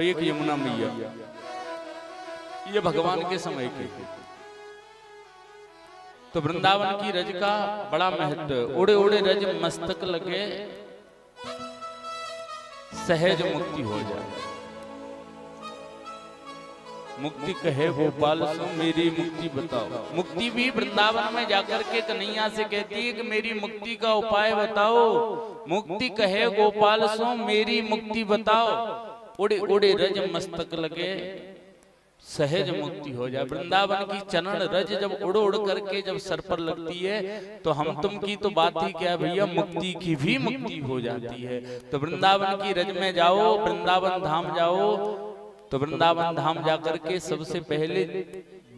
एक यमुना मैया, ये भगवान के समय की। तो वृंदावन की रज का बड़ा महत्व। उड़े उड़े रज मस्तक लगे, सहज मुक्ति हो जाए। मुक्ति कहे गोपाल सो मेरी मुक्ति बताओ। मुक्ति भी वृंदावन में जाकर के कन्हैया से कहती है कि मेरी मुक्ति का उपाय बताओ। मुक्ति कहे गोपाल सो मेरी मुक्ति बताओ। उड़े उड़े रज मस्तक लगे, सहज मुक्ति हो जाए। वृंदावन की चरण रज जब उड़ उड़ करके जब सर पर लगती है तो हम तुम की तो बात ही क्या भैया, मुक्ति की भी मुक्ति हो जाती है। तो वृंदावन की रज में जाओ, वृंदावन धाम जाओ। तो वृंदावन धाम जाकर के सबसे पहले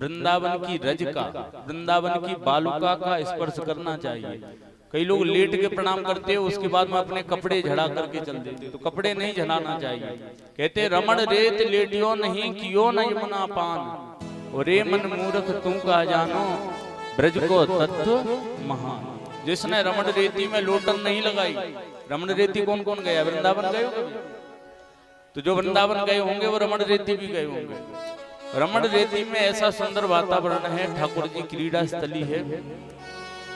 वृंदावन की रज का, वृंदावन की बालुका का स्पर्श करना चाहिए। कई लोग लेट के प्रणाम करते हैं, उसके बाद में अपने कपड़े झड़ा करके चल देते। तो कपड़े नहीं झड़ाना चाहिए। कहते रमण रेत लेटियो नहीं कियो न यमुना पान, और रे मन मूर्ख तू का जानो ब्रज को तत्व महान। जिसने रमण रेती में लोटन नहीं लगाई। रमण रेती कौन कौन गया? वृंदावन गए हो कभी? तो जो वृंदावन गए होंगे वो रमण रेती भी गए होंगे। रमण रेती में ऐसा सुंदर वातावरण है, ठाकुर जी क्रीड़ा स्थली है।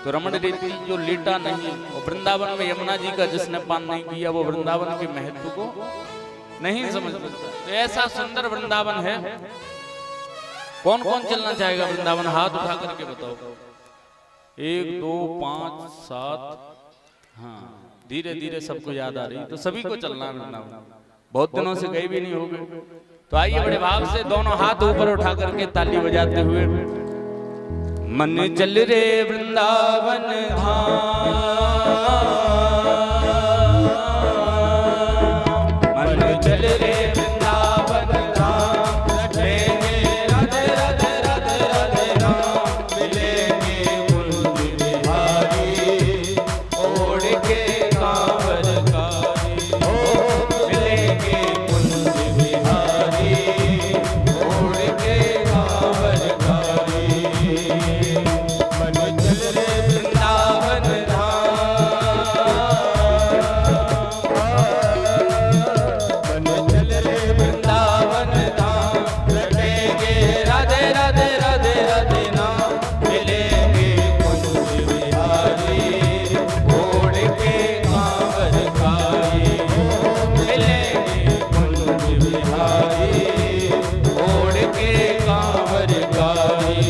तो रमण रेती जो लेटा नहीं, और वृंदावन में यमुना जी का जिसने पान नहीं किया वो वृंदावन के महत्व को नहीं समझ सकता। तो ऐसा सुंदर वृंदावन है। कौन कौन चलना चाहेगा वृंदावन? हाथ उठा करके बताओ। 1 2 5 7। हाँ, धीरे धीरे सबको याद आ रही, तो सभी को चलना है वृंदावन। बहुत दिनों से गए भी नहीं हो गए। तो आइए बड़े भाव से दोनों हाथ ऊपर उठा करके ताली बजाते हुए मन चल रे वृंदावन धाम, मन चल रे वृंदावन धाम। लखेंगे राधे राधे राधे राधे राम, मिलेंगे कुंज बिहारी ओढ़ के कांवर कारी। मिलेंगे कुंज बिहारी ओढ़ के कांवर कारी।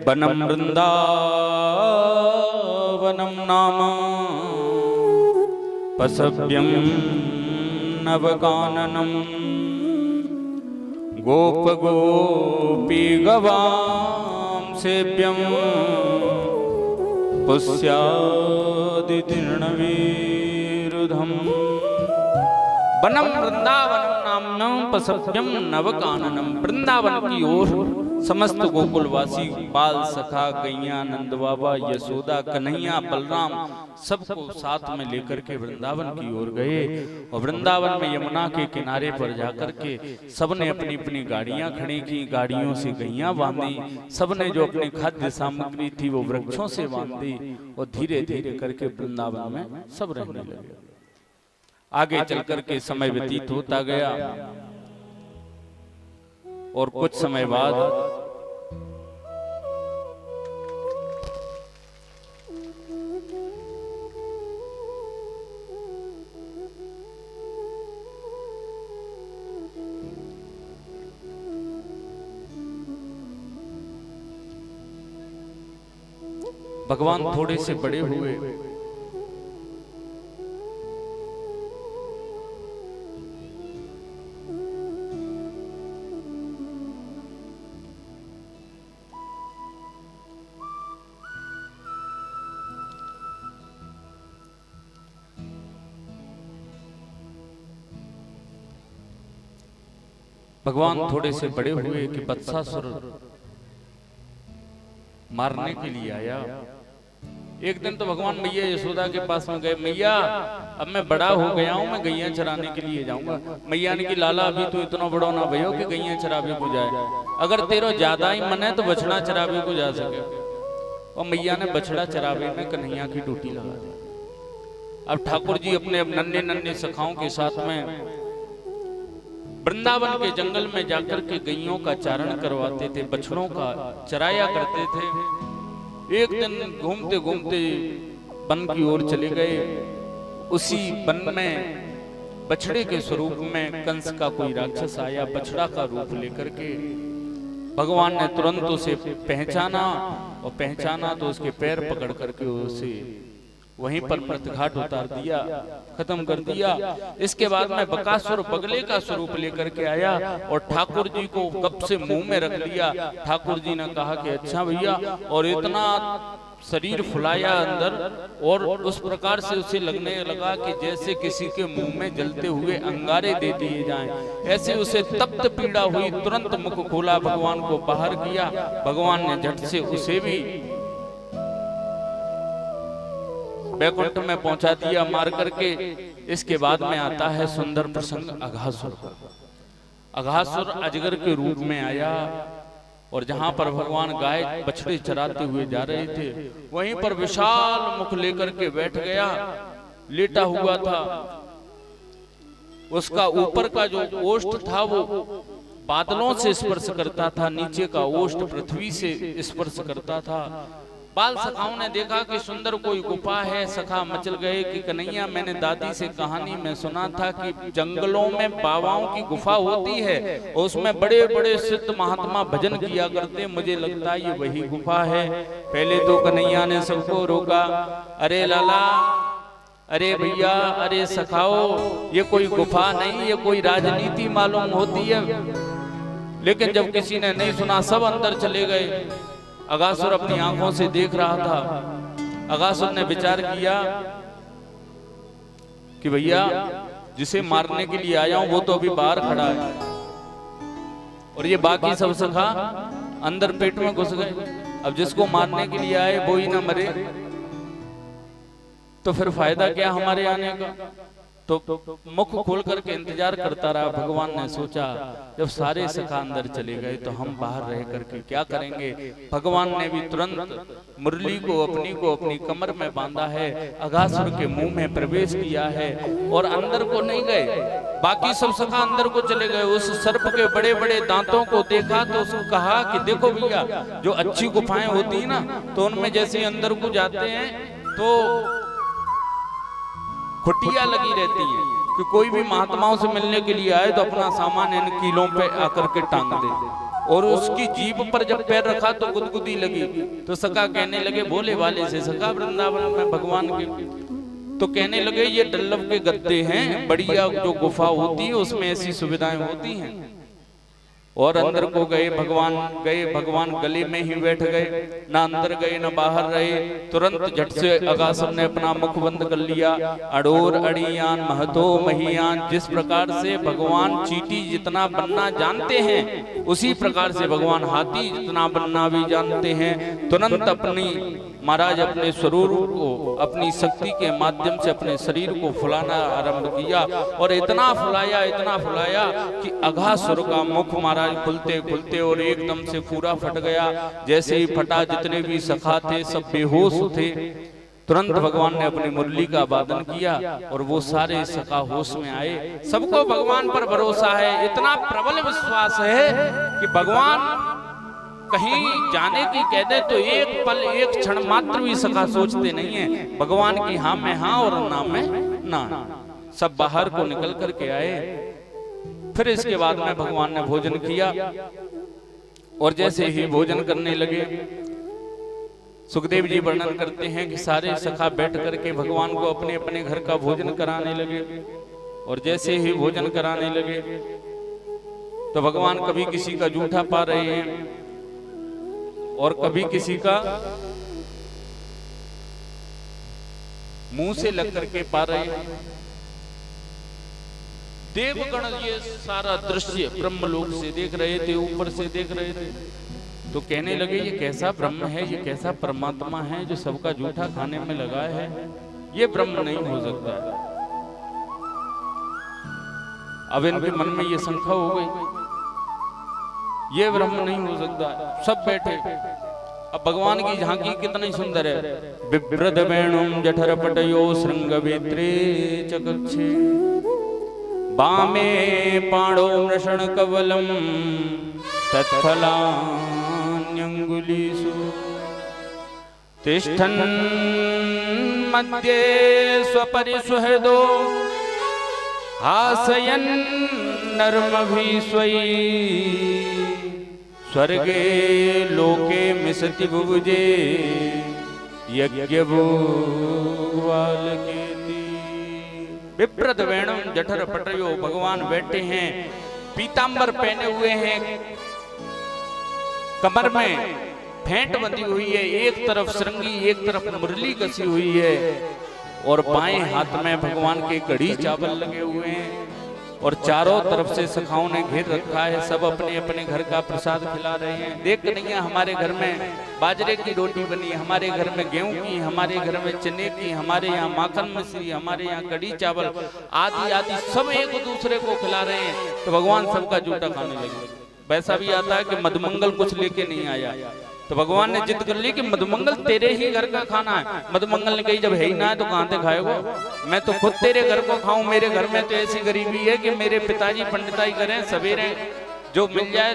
वनम वृंदावनम नाम पसव्यम नवकाननम गोप गोपी गवाम सेव्यम पुष्यादितीर्णवीरुधम वनम वृंदावनम नामनम पसव्यम नवकाननम। वृंदावन की ओर समस्त गोकुलवासी बाल सखा गैया नंद बाबा यशोदा कन्हैया बलराम सबको साथ में लेकर के वृंदावन की ओर गए और वृंदावन में यमुना के किनारे पर जाकर के सबने अपनी अपनी गाड़ियां खड़ी की, गाड़ियों से गैया बांधी, सबने जो अपनी खाद्य सामग्री थी वो वृक्षों से बांधी और धीरे धीरे करके वृंदावन में सब रहने लगे। आगे चल करके समय व्यतीत होता गया और कुछ समय बाद भगवान थोड़े से बड़े हुए। भगवान थोड़े से बड़े हुए कि बत्सासुर मारने के लिए आया। एक दिन तो भगवान मैया यशोदा के पास में गए, मैया अब मैं बड़ा हो गया हूँ, मैं गैया चराने के लिए जाऊंगा। मैया ने कि लाला अभी तो इतना बड़ा ना भयो कि गैया चरावे को जाए, अगर तेरो ज्यादा ही मन है तो बछड़ा चरावे को जा सके। और मैया ने बछड़ा चरावे में कन्हैया की ड्यूटी लगा दी। अब ठाकुर जी अपने नन्हे नन्हे सखाओं के साथ में वृंदावन के जंगल में जाकर के गैयों का चारण करवाते थे, बछड़ों का चराया करते थे। एक दिन घूमते घूमते वन की ओर चले गए। उसी वन में बछड़े के स्वरूप में कंस का कोई राक्षस आया, बछड़ा का रूप लेकर के। भगवान ने तुरंत उसे पहचाना और पहचाना तो उसके पैर पकड़ करके उसे वहीं पर मृतघाट उतार दिया, खत्म कर दिया। इसके बाद में बकासुर बगले का स्वरूप लेकर के आया और ठाकुर जी को कब से मुंह में रख लिया। ठाकुर जी ने कहा कि अच्छा भैया, और इतना शरीर फुलाया अंदर और उस प्रकार से उसे लगने लगा कि जैसे किसी के मुंह में जलते हुए अंगारे दे दिए जाएं। ऐसे उसे तप्त पीड़ा हुई, तुरंत मुख खोला, भगवान को बाहर किया। भगवान ने झट से उसे भी वैकुंठ में पहुंचा दिया मार करके। इसके बाद में आता है सुंदर प्रसंग अघासुर। अघासुर अजगर के रूप में आया और जहां पर भगवान गाय बछड़े चराते हुए जा रहे थे वहीं पर विशाल मुख लेकर के बैठ गया, लेटा हुआ था। उसका ऊपर का जो ओष्ठ था वो बादलों से स्पर्श करता था, नीचे का ओष्ठ पृथ्वी से स्पर्श करता था। बाल सखाओं ने देखा कि सुंदर कोई गुफा है। सखा मचल गए कि कन्हैया, मैंने दादी से कहानी में सुना था कि जंगलों में बाबाओं की गुफा होती है और उसमें बड़े बड़े सिद्ध महात्मा भजन किया करते, मुझे लगता है ये वही गुफा है। पहले तो कन्हैया ने सबको रोका, अरे लाला, अरे भैया, अरे सखाओ, ये कोई गुफा नहीं, ये कोई राजनीति मालूम होती है। लेकिन जब किसी ने नहीं सुना सब अंदर चले गए। अघासुर अपनी आंखों से देख रहा था। अघासुर ने विचार किया कि भैया जिसे मारने के लिए आया हूं वो तो अभी बाहर खड़ा है और ये बाकी सब सखा अंदर पेट में घुस गए। अब जिसको मारने के लिए आए वो ही ना मरे तो फिर फायदा क्या हमारे आने का। तो मुख खोल करके इंतजार करता रहा। भगवान ने सोचा जब सारे सखा अंदर चले गए तो हम बाहर रह करके क्या करेंगे। भगवान ने भी तुरंत मुरली को अपनी कमर में बांधा है, अघासुर के मुंह में प्रवेश किया है और अंदर को नहीं गए। बाकी सब सखा अंदर को चले गए। उस सर्प के बड़े बड़े दांतों को देखा तो उसको कहा कि देखो भैया, जो अच्छी गुफाएं होती है ना तो उनमें जैसे अंदर को जाते हैं तो खुटिया लगी रहती है कि कोई भी महात्माओं से मिलने के लिए आए तो अपना सामान इन कीलों पे आकर के टांग दे। और उसकी जीभ पर जब पैर रखा तो गुदगुदी लगी। तो सखा कहने लगे भोले वाले से, सखा वृंदावन में भगवान के, तो कहने लगे ये डल्लभ के गद्दे हैं, बढ़िया जो गुफा होती है उसमें ऐसी सुविधाएं होती हैं। और अंदर को गए भगवान गले में ही बैठ गए, ना अंदर गए ना बाहर रहे। तुरंत झट से अगासुर ने अपना मुख बंद कर लिया। अडोर अड़ियान महतो महियान, जिस प्रकार से भगवान चींटी जितना बनना जानते हैं उसी प्रकार से भगवान हाथी जितना बनना भी जानते हैं। तुरंत अपनी महाराज अपने स्वरूप को अपनी शक्ति के माध्यम से अपने शरीर को फुलाना आरंभ किया। और इतना फुलाया कि अघासुर का मुख महाराज खुलते खुलते और एकदम से पूरा फट गया। जैसे ही फटा जितने भी सखा थे सब बेहोश थे। तुरंत भगवान ने अपनी मुरली का वादन किया और वो सारे सखा होश में आए। सबको भगवान पर भरोसा है, इतना प्रबल विश्वास है कि भगवान कहीं जाने की कह दे तो एक पल एक क्षण मात्र भी सखा सोचते नहीं है। भगवान की हाँ में हाँ और ना में ना। सब बाहर को निकल करके आए। फिर इसके बाद में भगवान ने भोजन किया और जैसे ही भोजन करने लगे, सुखदेव जी वर्णन करते हैं कि सारे सखा बैठ करके भगवान को अपने अपने घर का भोजन कराने लगे। और जैसे ही भोजन कराने लगे तो भगवान कभी किसी का जूठा पा रहे हैं और कभी किसी का मुंह से लग करके पा रहे हैं। देवगण ये सारा दृश्य ब्रह्मलोक से देख रहे थे, ऊपर से देख रहे थे। तो कहने लगे ये कैसा ब्रह्म है, ये कैसा परमात्मा है जो सबका जूठा खाने में लगा है। ये ब्रह्म नहीं हो सकता है। अब इनके मन में ये शंका हो गई, ये ब्रह्म नहीं हो सकता। सब बैठे। अब भगवान की झांकी कितनी सुंदर है। बिभ्रद वेणुम जठर पटयो श्रृंग वेत्रे चकक्षे, बामे पाणो मृषण कवलम तत्फलान्यंगुलीषु, तिष्ठन् मध्ये स्वपरिसुहृदो हासयन् नर्मभिस्वै, स्वर्गे लोके मिसति बुभुजे यज्ञभुवालकेति। विप्रद वेणुम जठर पटयो, भगवान बैठे हैं, पीतांबर पहने हुए हैं, कमर में फेंट बंधी हुई है, एक तरफ श्रृंगी एक तरफ मुरली कसी हुई है और बाएं हाथ में भगवान के कड़ी चावल लगे हुए हैं और चारों तरफ से सखाओं ने घेर रखा है। सब अपने अपने घर का प्रसाद खिला रहे हैं। देख नहीं, हमारे घर में बाजरे की रोटी बनी, हमारे घर में गेहूं की, हमारे घर में चने की, हमारे यहाँ माखन मिश्री, हमारे यहाँ कड़ी चावल आदि आदि सब एक दूसरे को खिला रहे हैं। तो भगवान सबका जूठा खाने लगे। वैसा भी आता है कि मधुमंगल कुछ लेके नहीं आया, तो भगवान ने जिद कर ली कि मधुमंगल तेरे ही घर का खाना है। मधुमंगल ने कही जब है ही ना है तो कहां से खाएगा, मैं तो खुद तेरे घर को खाऊं। मेरे घर में तो ऐसी गरीबी है कि मेरे पिताजी पंडिताई करें, सवेरे जो मिल जाए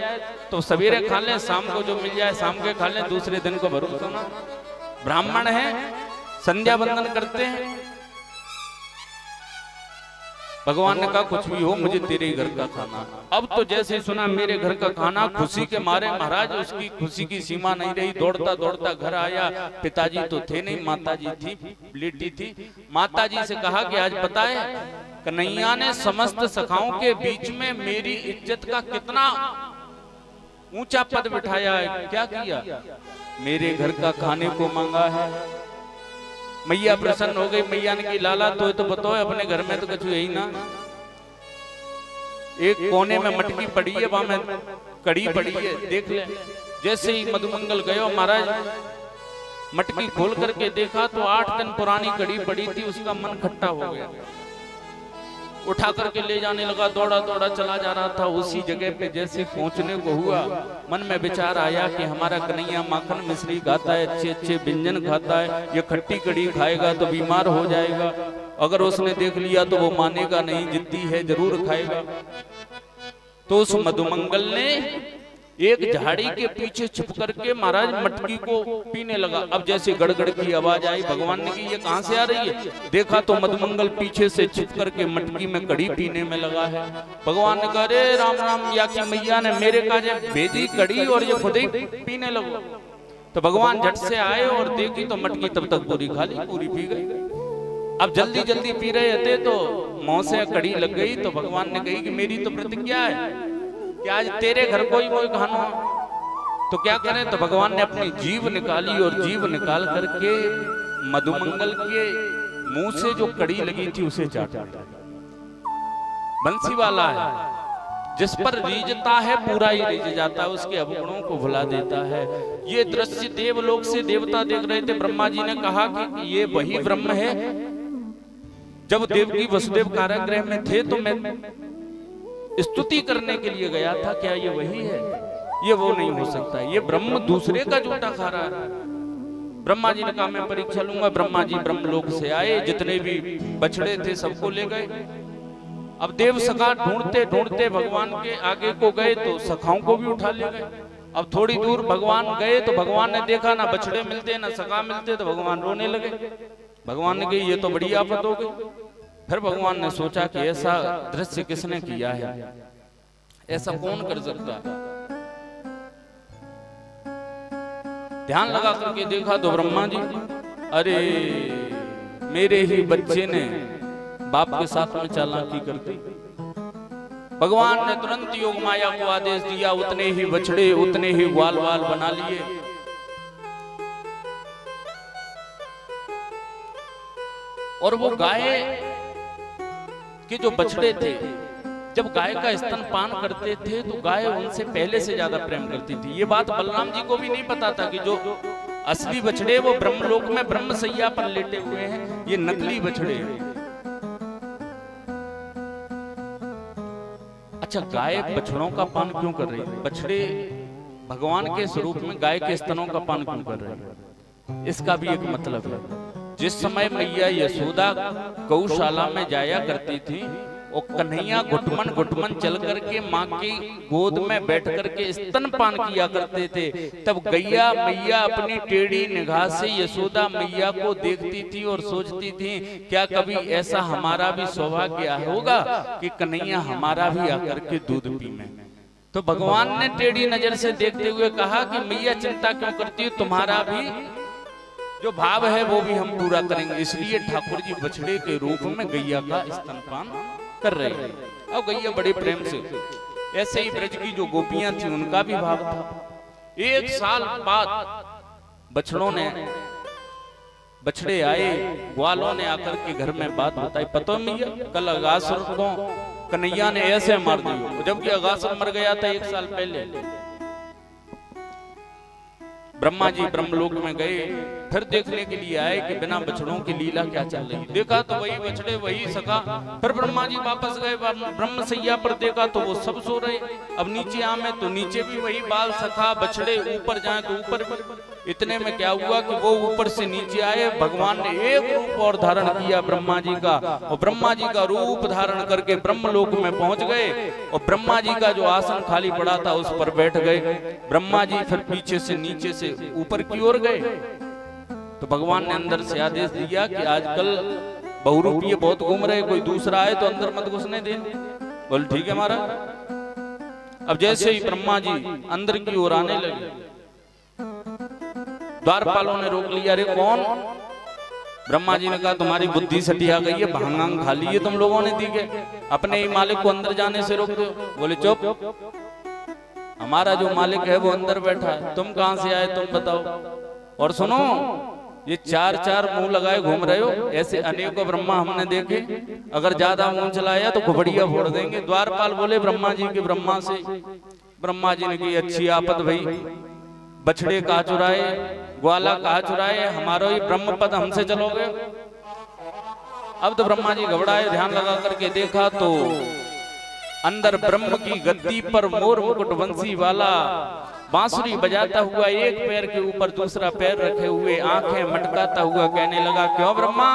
तो सवेरे खा लें, शाम को जो मिल जाए शाम के खा लें, दूसरे दिन को भरोसा ना। ब्राह्मण है, संध्या बंदन करते हैं। भगवान ने कहा कुछ भी हो मुझे तेरे घर का खाना। अब तो जैसे सुना मेरे घर का खाना, खुशी के मारे महाराज उसकी खुशी की सीमा नहीं रही। दौड़ता दौड़ता घर आया। पिताजी तो थे नहीं, माताजी थी, लेटी थी। माताजी से कहा कि आज पता है कन्हैया ने समस्त सखाओं के बीच में मेरी इज्जत का कितना ऊंचा पद बिठाया है। क्या किया, मेरे घर का खाने को मांगा है। मैया प्रसन्न हो गई। मैया ने की लाला तो बताओ अपने घर में तो कुछ यही ना। एक कोने में मटकी पड़ी है, वहां में कड़ी पड़ी है, देख ले। जैसे ही मधुमंगल गयो महाराज, मटकी खोल करके देखा तो 8 दिन पुरानी कड़ी पड़ी थी। उसका मन खट्टा हो गया, उठा करके ले जाने लगा। दौड़ा दौड़ा चला जा रहा था। उसी जगह पे जैसे पहुंचने को हुआ, मन में विचार आया कि हमारा कन्हैया माखन मिश्री खाता है, अच्छे अच्छे व्यंजन खाता है, ये खट्टी कड़ी खाएगा तो बीमार हो जाएगा। अगर उसने देख लिया तो वो मानेगा नहीं, जिद्दी है, जरूर खाएगा। तो उस मधुमंगल ने एक झाड़ी के पीछे छुप करके महाराज मटकी को पीने लगा। अब जैसे गड़गड़ की आवाज आई, भगवान ने की ये कहां से आ रही है? देखा तो मधुमंगल पीछे से छुप करके मटकी में कड़ी पीने में लगा है। भगवान ने कहा अरे राम राम, या की मैया ने मेरे काजे भेजी कड़ी और ये खुद ही पीने लगो। तो भगवान झट से आए और देखी तो मटकी तब तक पूरी खाली, पूरी पी गई। अब जल्दी जल्दी पी रहे थे तो मुंह से कड़ी लग गई। तो भगवान ने कही कि मेरी तो प्रतिज्ञा है कि आज तेरे घर को ही वो खाना, तो क्या करें? तो भगवान ने अपनी जीभ निकाली और जीभ निकाल करके मधुमंगल के मुंह से जो कड़ी लगी थी उसे चाटा। बंसी वाला है, जिस पर रीझता है पूरा ही रीझ जाता है, उसके अवगुणों को भुला देता है। ये दृश्य देवलोक से देवता देख रहे थे। ब्रह्मा जी ने कहा कि ये वही ब्रह्म है। जब देवकी वसुदेव कारागृह में थे तो मैं स्तुति करने के लिए गया था, क्या ये वही है? ये वो नहीं हो सकता, ये ब्रह्म दूसरे का जूठा खा रहा है। ब्रह्मा जी ने कहा मैं परीक्षा लूंगा। ब्रह्मा जी ब्रह्मलोक से आए, जितने भी बछड़े थे सबको ले गए। अब देव सखा ढूंढते ढूंढते भगवान के आगे को गए तो सखाओं को भी उठा ले गए। अब थोड़ी दूर भगवान गए तो भगवान ने देखा ना बछड़े मिलते ना सखा मिलते, तो भगवान रोने लगे। भगवान ने कही ये तो बड़ी आफत हो गई। फिर भगवान ने सोचा कि ऐसा दृश्य किसने किया है, ऐसा कौन कर सकता है? ध्यान लगा करके देखा तो ब्रह्मा जी, अरे मेरे ही बच्चे ने बाप के साथ में चालाकी कर दी। भगवान ने तुरंत योग माया को आदेश दिया, उतने ही बछड़े उतने ही ग्वाल वाल बना लिए। और वो गाय के जो बछड़े थे, जब गाय का स्तनपान करते थे तो गाय उनसे पहले से ज्यादा प्रेम करती थी। ये बात बलराम जी को भी नहीं पता था कि जो असली बछड़े वो ब्रह्मलोक में ब्रह्मसैया पर लेटे हुए हैं, ये नकली बछड़े हैं। अच्छा, गाय बछड़ों का पान क्यों कर रही है? बछड़े भगवान के स्वरूप में गाय के स्तनों का पान क्यों कर रहे हैं? इसका भी एक मतलब है। जिस समय मैया यशोदा गौशाला में जाया करती थी, और कन्हैया घुटमन चल करके माँ की गोद में बैठ करके स्तनपान किया करते थे, तब गैया मैया अपनी टेढ़ी निगाह से यशोदा मैया को देखती थी और सोचती थी क्या कभी ऐसा हमारा भी सौभाग्य होगा कि कन्हैया हमारा भी आकर के दूध पी में। तो भगवान ने टेढ़ी नजर से देखते हुए कहा कि मैया चिंता क्यों करती हो, तुम्हारा भी जो भाव है वो भी हम पूरा करेंगे। इसलिए ठाकुर जी बछड़े के रूप में गैया का स्तनपान कर रहे हैं। अब गैया बड़े प्रेम से, ऐसे ही ब्रज की जो गोपियां थी उनका भी भाव था। एक साल बाद बछड़ों ने, बछड़े आए, ग्वालों ने आकर के घर में बात बताई, पता है मैया कल अगासुर को कन्हैया ने ऐसे मार दिया, जबकि अगासुर मर गया था 1 साल पहले। ब्रह्मा जी ब्रह्मलोक में गए, फिर देखने के लिए आए कि बिना बछड़ों की लीला क्या चल रही। देखा तो वही बछड़े वही सखा। फिर ब्रह्मा जी वापस गए ब्रह्मसैया पर, देखा तो वो सब सो रहे। अब नीचे आमे तो नीचे भी वही बाल सखा बछड़े, ऊपर जाए तो ऊपर भी। इतने में क्या हुआ कि वो ऊपर से नीचे आए, भगवान ने एक रूप और धारण किया ब्रह्मा जी का, और ब्रह्मा जी का रूप धारण करके ब्रह्मलोक में पहुंच गए। और ब्रह्मा जी का जो आसन खाली पड़ा था उस पर बैठ गए। ब्रह्मा जी फिर पीछे से नीचे से ऊपर की ओर गए। तो भगवान ने अंदर से आदेश दिया कि आजकल बहुरूपीय बहुत घूम रहे, कोई दूसरा आए तो अंदर मत घुसने दे। बोल ठीक है महाराज। अब जैसे ही ब्रह्मा जी अंदर की ओर आने लगे, द्वारपालों ने रोक लिया, अरे कौन? ब्रह्मा जी ने कहा तुम्हारी बुद्धि सटिया गई है, भांग खा ली है तुम लोगों ने, दी है, अपने ही मालिक को अंदर जाने से रोक दो। बोले चुप, हमारा जो मालिक है वो अंदर बैठा है, तुम कहां से आए तुम बताओ। और सुनो, ये 4 मुंह लगाए घूम रहे हो, ऐसे अनेकों ब्रह्मा हमने देखे, अगर ज्यादा मुंह चलाया तो खुबड़िया फोड़ देंगे। द्वारपाल बोले ब्रह्मा जी के ब्रह्मा से। ब्रह्मा जी ने की अच्छी आपत भाई, बछड़े कहा चुराए, ग्वाला कहा चुराए, हमारा ही ब्रह्म पद हमसे चलोगे। अब तो ब्रह्मा जी घबराए, ध्यान लगा करके देखा तो अंदर ब्रह्म की गद्दी पर मोर मुकुट वंशी वाला बांसुरी बजाता हुआ, एक पैर के ऊपर दूसरा पैर रखे हुए, आंखें मटकाता हुआ कहने लगा, क्यों ब्रह्मा,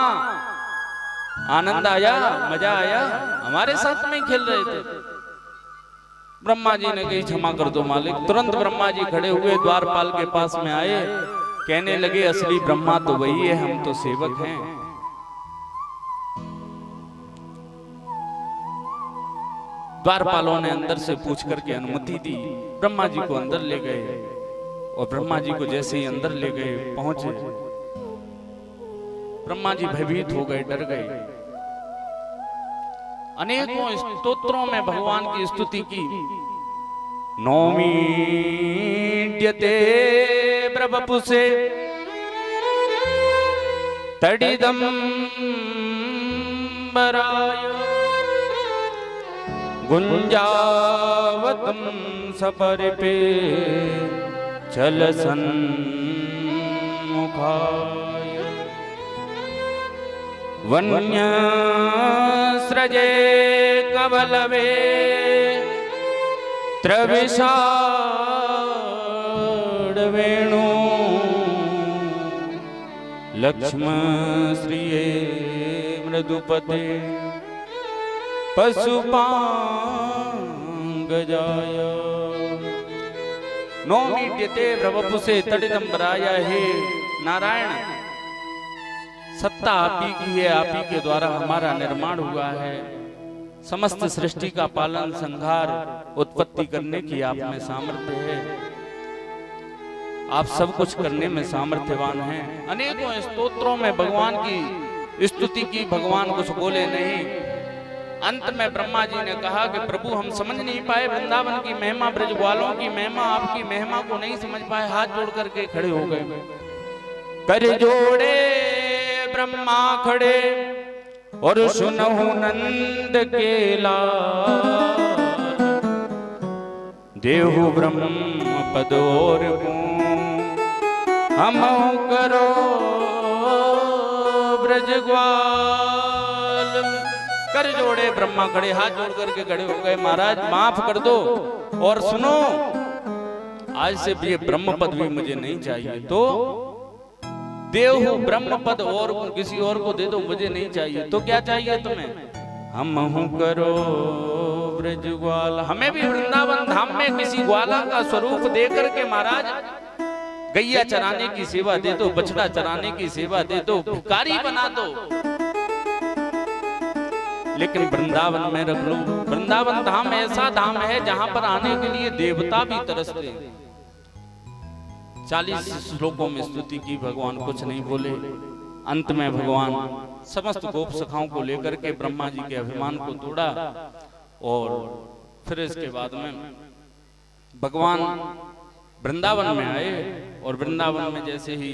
आनंद आया, मजा आया, हमारे साथ में खेल रहे थे। ब्रह्मा जी ने कही क्षमा कर दो मालिक। तुरंत ब्रह्मा जी खड़े हुए, द्वारपाल के पास में आए, कहने लगे असली ब्रह्मा तो वही है, हम तो सेवक हैं। द्वारपालों ने अंदर से पूछ करके अनुमति दी, ब्रह्मा जी को अंदर ले गए और ब्रह्मा जी को जैसे ही अंदर ले गए पहुंचे, ब्रह्मा जी भयभीत हो गए, डर गए। अनेकों स्तोत्रों में भगवान की स्तुति की। नौमीड्यते ब्रवपुसे तडिदंबराय गुंजावतं सपरिपे चलसन्मुखाय वन्यस्रजे कवलवे त्रविषाडवेणु लक्ष्मश्रिये मृदुपते पशुपांगजाय नौमीड्यते ब्रवपुसे तडिदंबराय। हे नारायण, सत्ता आप ही की है, आप ही के द्वारा हमारा निर्माण हुआ है। समस्त सृष्टि का पालन संहार उत्पत्ति करने की आप में सामर्थ्य है, आप सब कुछ करने में सामर्थ्यवान हैं। अनेकों स्तोत्रों में भगवान की स्तुति की, भगवान कुछ बोले नहीं। अंत में ब्रह्मा जी ने कहा कि प्रभु हम समझ नहीं पाए वृंदावन की महिमा, ब्रज ग्वालों की महिमा, आपकी महिमा को नहीं समझ पाए। हाथ जोड़ करके खड़े हो गए, कर जोड़े ब्रह्मा खड़े और सुनहु नंद केला, देहु ब्रह्म पद और हम करो ब्रज ग्वाल। कर जोड़े ब्रह्मा खड़े, हाथ जोड़ करके खड़े हो गए, महाराज माफ कर दो और सुनो, आज से ये ब्रह्म पद भी मुझे नहीं चाहिए, तो देव ब्रह्म पद और किसी और को दे दो, मुझे नहीं चाहिए। तो क्या चाहिए तुम्हें? हम करो ब्रज ग्वाल, हमें भी वृंदावन धाम में किसी ग्वाला का स्वरूप दे करके महाराज गैया चराने की सेवा दे दो, बछड़ा चराने की सेवा दे दो, भिखारी बना दो, लेकिन वृंदावन में रख लो। वृंदावन धाम ऐसा धाम है जहां पर आने के लिए देवता भी तरसते हैं। 40 श्लोकों में स्तुति की, भगवान कुछ नहीं बोले। अंत में भगवान समस्त गोप सखाओं को लेकर के ब्रह्मा जी के अभिमान को तोड़ा और फिर इसके बाद में भगवान वृंदावन में आए और वृंदावन में जैसे ही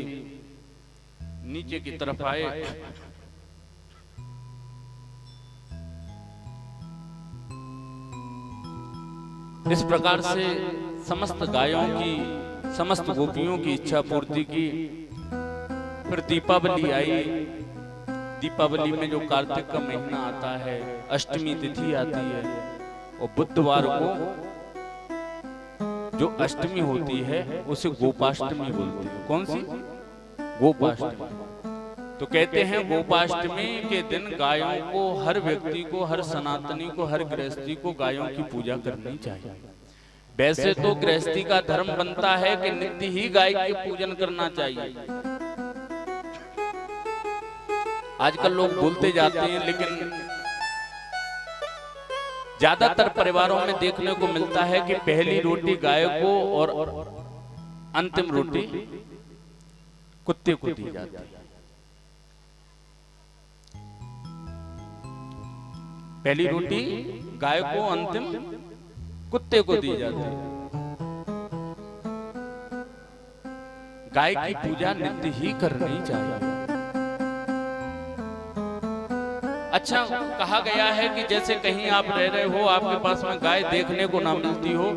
नीचे की तरफ आए, इस प्रकार से समस्त गायों की, समस्त गोपियों की इच्छा पूर्ति की। फिर दीपावली आई। दीपावली में जो कार्तिक का महीना आता है, अष्टमी तिथि आती है और बुधवार को जो अष्टमी होती है उसे गोपाष्टमी बोलते हैं। कौन सी? गोपाष्टमी। तो कहते हैं गोपाष्टमी के दिन गायों को, हर व्यक्ति को, हर सनातनी को, हर गृहस्थी को गायों की पूजा करनी चाहिए। वैसे तो गृहस्थी का धर्म बनता है कि नित्य ही गाय के पूजन करना चाहिए। आजकल लोग भूलते जाते हैं, लेकिन ज्यादातर परिवारों में देखने को मिलता है कि पहली रोटी गाय को और अंतिम रोटी कुत्ते को दी जाती है। पहली रोटी गाय को, अंतिम कुत्ते को दी जाती है। गाय की पूजा नित्य ही करनी चाहिए। अच्छा, कहा गया है कि जैसे कहीं आप रह रहे हो, आपके पास में गाय देखने को ना मिलती हो,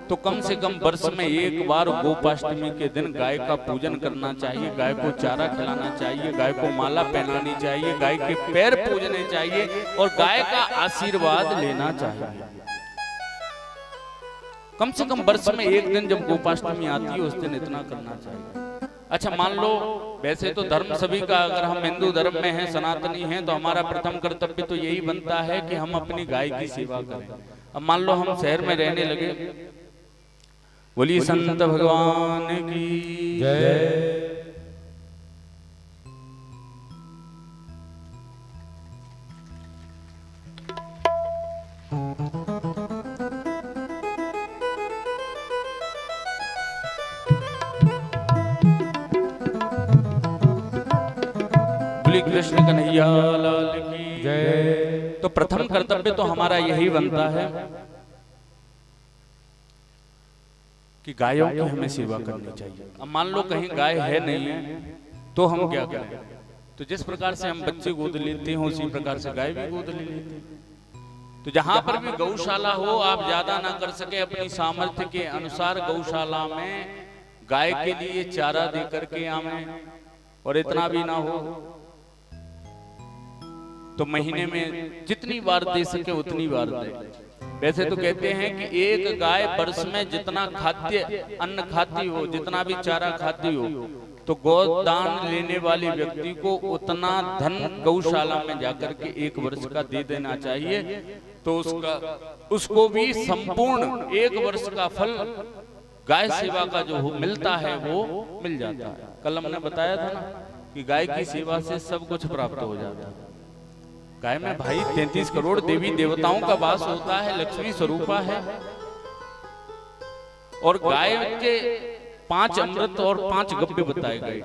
तो कम से कम वर्ष में एक बार गोपाष्टमी के दिन गाय का पूजन करना चाहिए। गाय को चारा खिलाना चाहिए, गाय को माला पहनानी चाहिए, गाय के पैर पूजने चाहिए और गाय का आशीर्वाद लेना चाहिए। कम से कम वर्ष में एक दिन जब गोपाष्टमी आती है उस दिन इतना करना चाहिए। अच्छा मान लो वैसे तो धर्म सभी का, अगर हम हिंदू धर्म में हैं, सनातनी हैं, तो हमारा प्रथम कर्तव्य तो यही बनता है कि हम अपनी गाय की सेवा करें। अब मान लो हम शहर में रहने लगे, बोलिए संत भगवान की जय। कृष्ण कन्हैया लाल की जय। तो प्रथम कर्तव्य तो हमारा यही बनता है कि गायों की हमें सेवा करनी चाहिए। अब मान लो कहीं गाय है नहीं है तो हम क्या करें? तो जिस प्रकार से हम बच्चे गोद लेते हैं उसी प्रकार से गाय भी गोद ले लेते हैं। तो जहां पर भी गौशाला हो, आप ज्यादा ना कर सके, अपनी सामर्थ्य के अनुसार गौशाला में गाय के लिए चारा दे करके आवे, और इतना भी ना हो तो महीने में जितनी बार दे सके उतनी बार दे। वैसे तो कहते हैं कि एक गाय वर्ष में जितना खाद्य अन्न खाती हो, जितना भी चारा खाती हो, तो गोदान लेने वाले व्यक्ति को उतना धन गौशाला में जाकर के एक वर्ष का दे देना चाहिए। तो उसको भी संपूर्ण एक वर्ष का फल गाय सेवा का जो मिलता है वो मिल जाता है। कल हमने बताया था ना कि गाय की सेवा से सब कुछ प्राप्त हो जाता है। गाय में भाई 33 करोड़ देवी देवताओं का वास होता है, लक्ष्मी स्वरूपा है, और गाय के 5 अमृत और 5 गव्य बताए गए।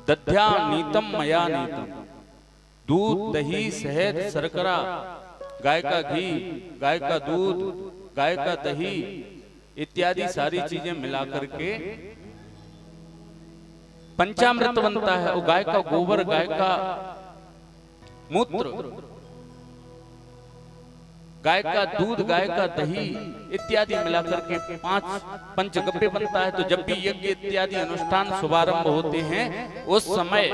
दध्या नीतम मया नीतम, दूध दही शहद शर्करा, गाय का घी, गाय का दूध, गाय का दही इत्यादि सारी चीजें मिलाकर के पंचामृत बनता है। और गाय का गोबर, गाय का मूत्र, गाय का दूध, गाय का दही इत्यादि मिलाकर के 5 पंचगव्य बनता है। तो जब भी यज्ञ इत्यादि अनुष्ठान शुभारंभ होते हैं उस समय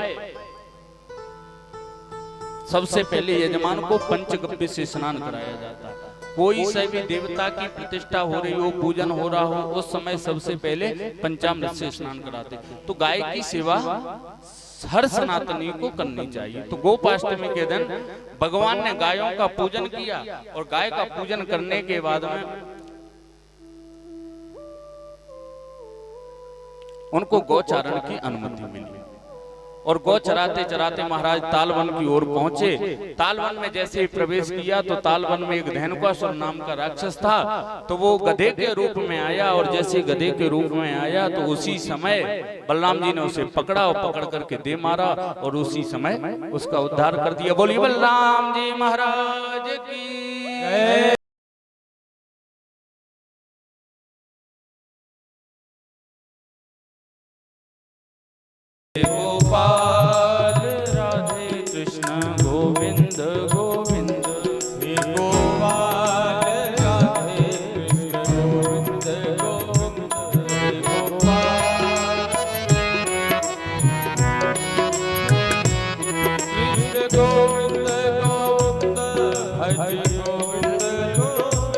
सबसे पहले यजमान को पंचगव्य से स्नान कराया जाता है। कोई सा भी देवता की प्रतिष्ठा हो रही हो, पूजन हो रहा हो, उस समय सबसे पहले पंचामृत से स्नान कराते। तो गाय की सेवा हर सनातनी को करनी चाहिए। तो गोपाष्टमी के दिन भगवान ने गायों का पूजन किया, और गाय का पूजन करने के बाद में उनको गौचारण की अनुमति मिली। और गौ चराते चराते महाराज तालवन की ओर पहुंचे। तालवन में जैसे ही प्रवेश किया तो तालवन में एक धेनुकासुर नाम का राक्षस था। तो वो गधे के रूप में आया, और जैसे गधे के रूप में आया तो उसी समय बलराम जी ने उसे पकड़ा और पकड़ करके दे मारा, और उसी समय उसका उद्धार कर दिया। बोलिए बलराम जी महाराज की। गोपाल राधे कृष्ण गोविंद गोविंद, हे गोपाल राधे कृष्ण गोविंद गोविंद, हे गोपाल कृष्ण गोविंद गोविंद, हरि गोविंद गोविंद,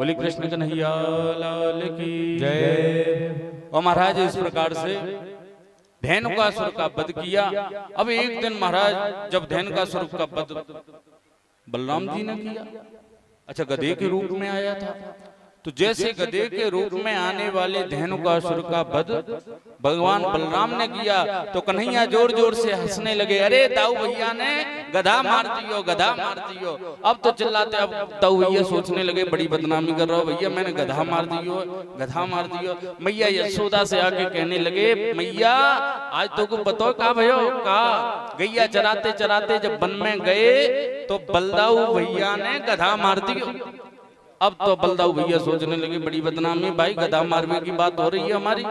बोली कृष्ण कन्हैया लाल की जय। और महाराज इस प्रकार से धेनुकासुर का वध किया। अब एक दिन महाराज जब धेनुकासुर का वध बलराम जी ने किया, अच्छा गधे के रूप में आया था, तो जैसे गधे के रूप में आने वाले धेनुकासुर का वध भगवान बलराम ने किया तो कन्हैया जोर जोर से हंसने लगे, अरे ताऊ भैया ने गधा मार दियो, गधा मार दियो। अब तो चिल्लाते, अब ताऊ भैया सोचने लगे बड़ी बदनामी कर रहा हो भैया, मैंने गधा मार दियो, गधा मार दियो। मैया यशोदा से आके कहने लगे, मैया आज तो को बताओ का भयो का गैया चराते चराते जब वन में गए तो बलदाऊ भैया ने गधा मार दियो। अब तो बलदाऊ भैया सोचने लगे बड़ी बदनामी, भाई गधा मारने की बात हो रही है हमारी।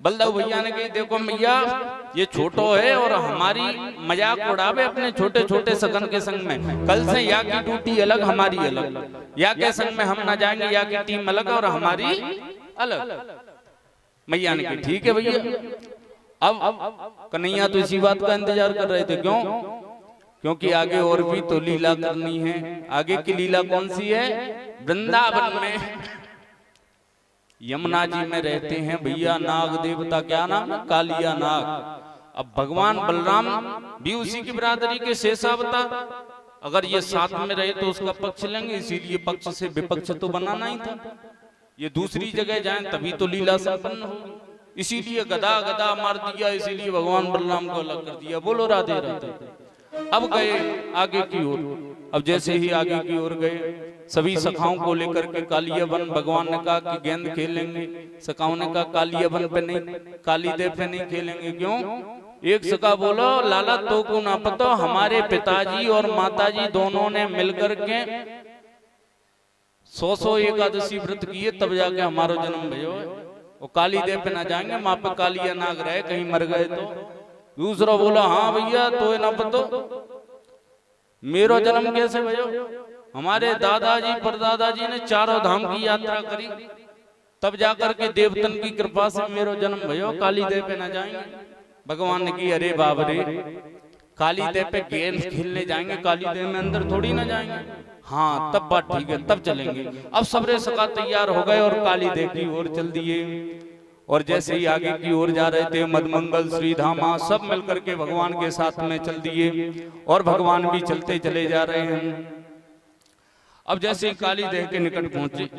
बलदाऊ भैया ने कही, देखो मैया ये छोटो है और हमारी मजाक उड़ावे अपने छोटे छोटे सगन के संग में, कल से या की ड्यूटी अलग हमारी अलग, या के संग में हम ना जाएंगे, या की टीम अलग और हमारी अलग। मैया ने कही ठीक है भैया। अब कन्हैया तो इसी बात का इंतजार कर रहे थे, क्यों? क्योंकि आगे और भी तो लीला करनी है। आगे की लीला कौन सी है? वृंदावन में यमुना जी में रहते हैं भैया नाग देवता, क्या नाम है? कालिया नाग। अब भगवान बलराम भी उसी की बिरादरी के शेषावतार, अगर ये साथ में रहे तो उसका पक्ष लेंगे, इसीलिए पक्ष से विपक्ष तो बनाना ही था। ये दूसरी जगह जाएं तभी तो लीला संपन्न होगी, इसीलिए गधा गधा मार दिया, इसीलिए भगवान बलराम को अलग कर दिया। बोलो राधे राधे। अब गए आगे की ओर। अब जैसे ही आगे की ओर गए सभी सखाओं को लेकर के कालिया वन, भगवान ने कहा कि गेंद खेलेंगे, सखाओं ने कहा कालिया वन पे नहीं, कालीदेव पे नहीं खेलेंगे। क्यों? एक सखा बोलो लाला तो को ना पता, हमारे पिताजी और माताजी दोनों ने मिलकर के 100 एकादशी व्रत किए तब जाके हमारा जन्म भयो। वो कालीदेव पे ना जाएंगे, वहां पे कालिया नाग रहे, कहीं मर गए तो। दूसरा बोला हाँ भैया तो ना पतो मेरो जन्म कैसे भयो, हमारे दादाजी परदादाजी ने 4 धाम की यात्रा करी तब जाकर के देवतन की कृपा से मेरो जन्म भयो, कालीदेव पे ना जाएंगे। भगवान ने की अरे बाप रे, कालीदेव पे गेम खेलने जाएंगे, कालीदेव में अंदर थोड़ी ना जाएंगे। हाँ तब बात ठीक है, तब चलेंगे। अब सबरे सखा तैयार हो गए और कालीदेव की ओर चल दिए। और जैसे ही आगे की ओर जा रहे थे मदमंगल श्रीधामा सब मिलकर के भगवान के साथ में चल दिए और भगवान भी चलते चले जा रहे हैं। अब जैसे ही कालीदेव के निकट पहुंचे,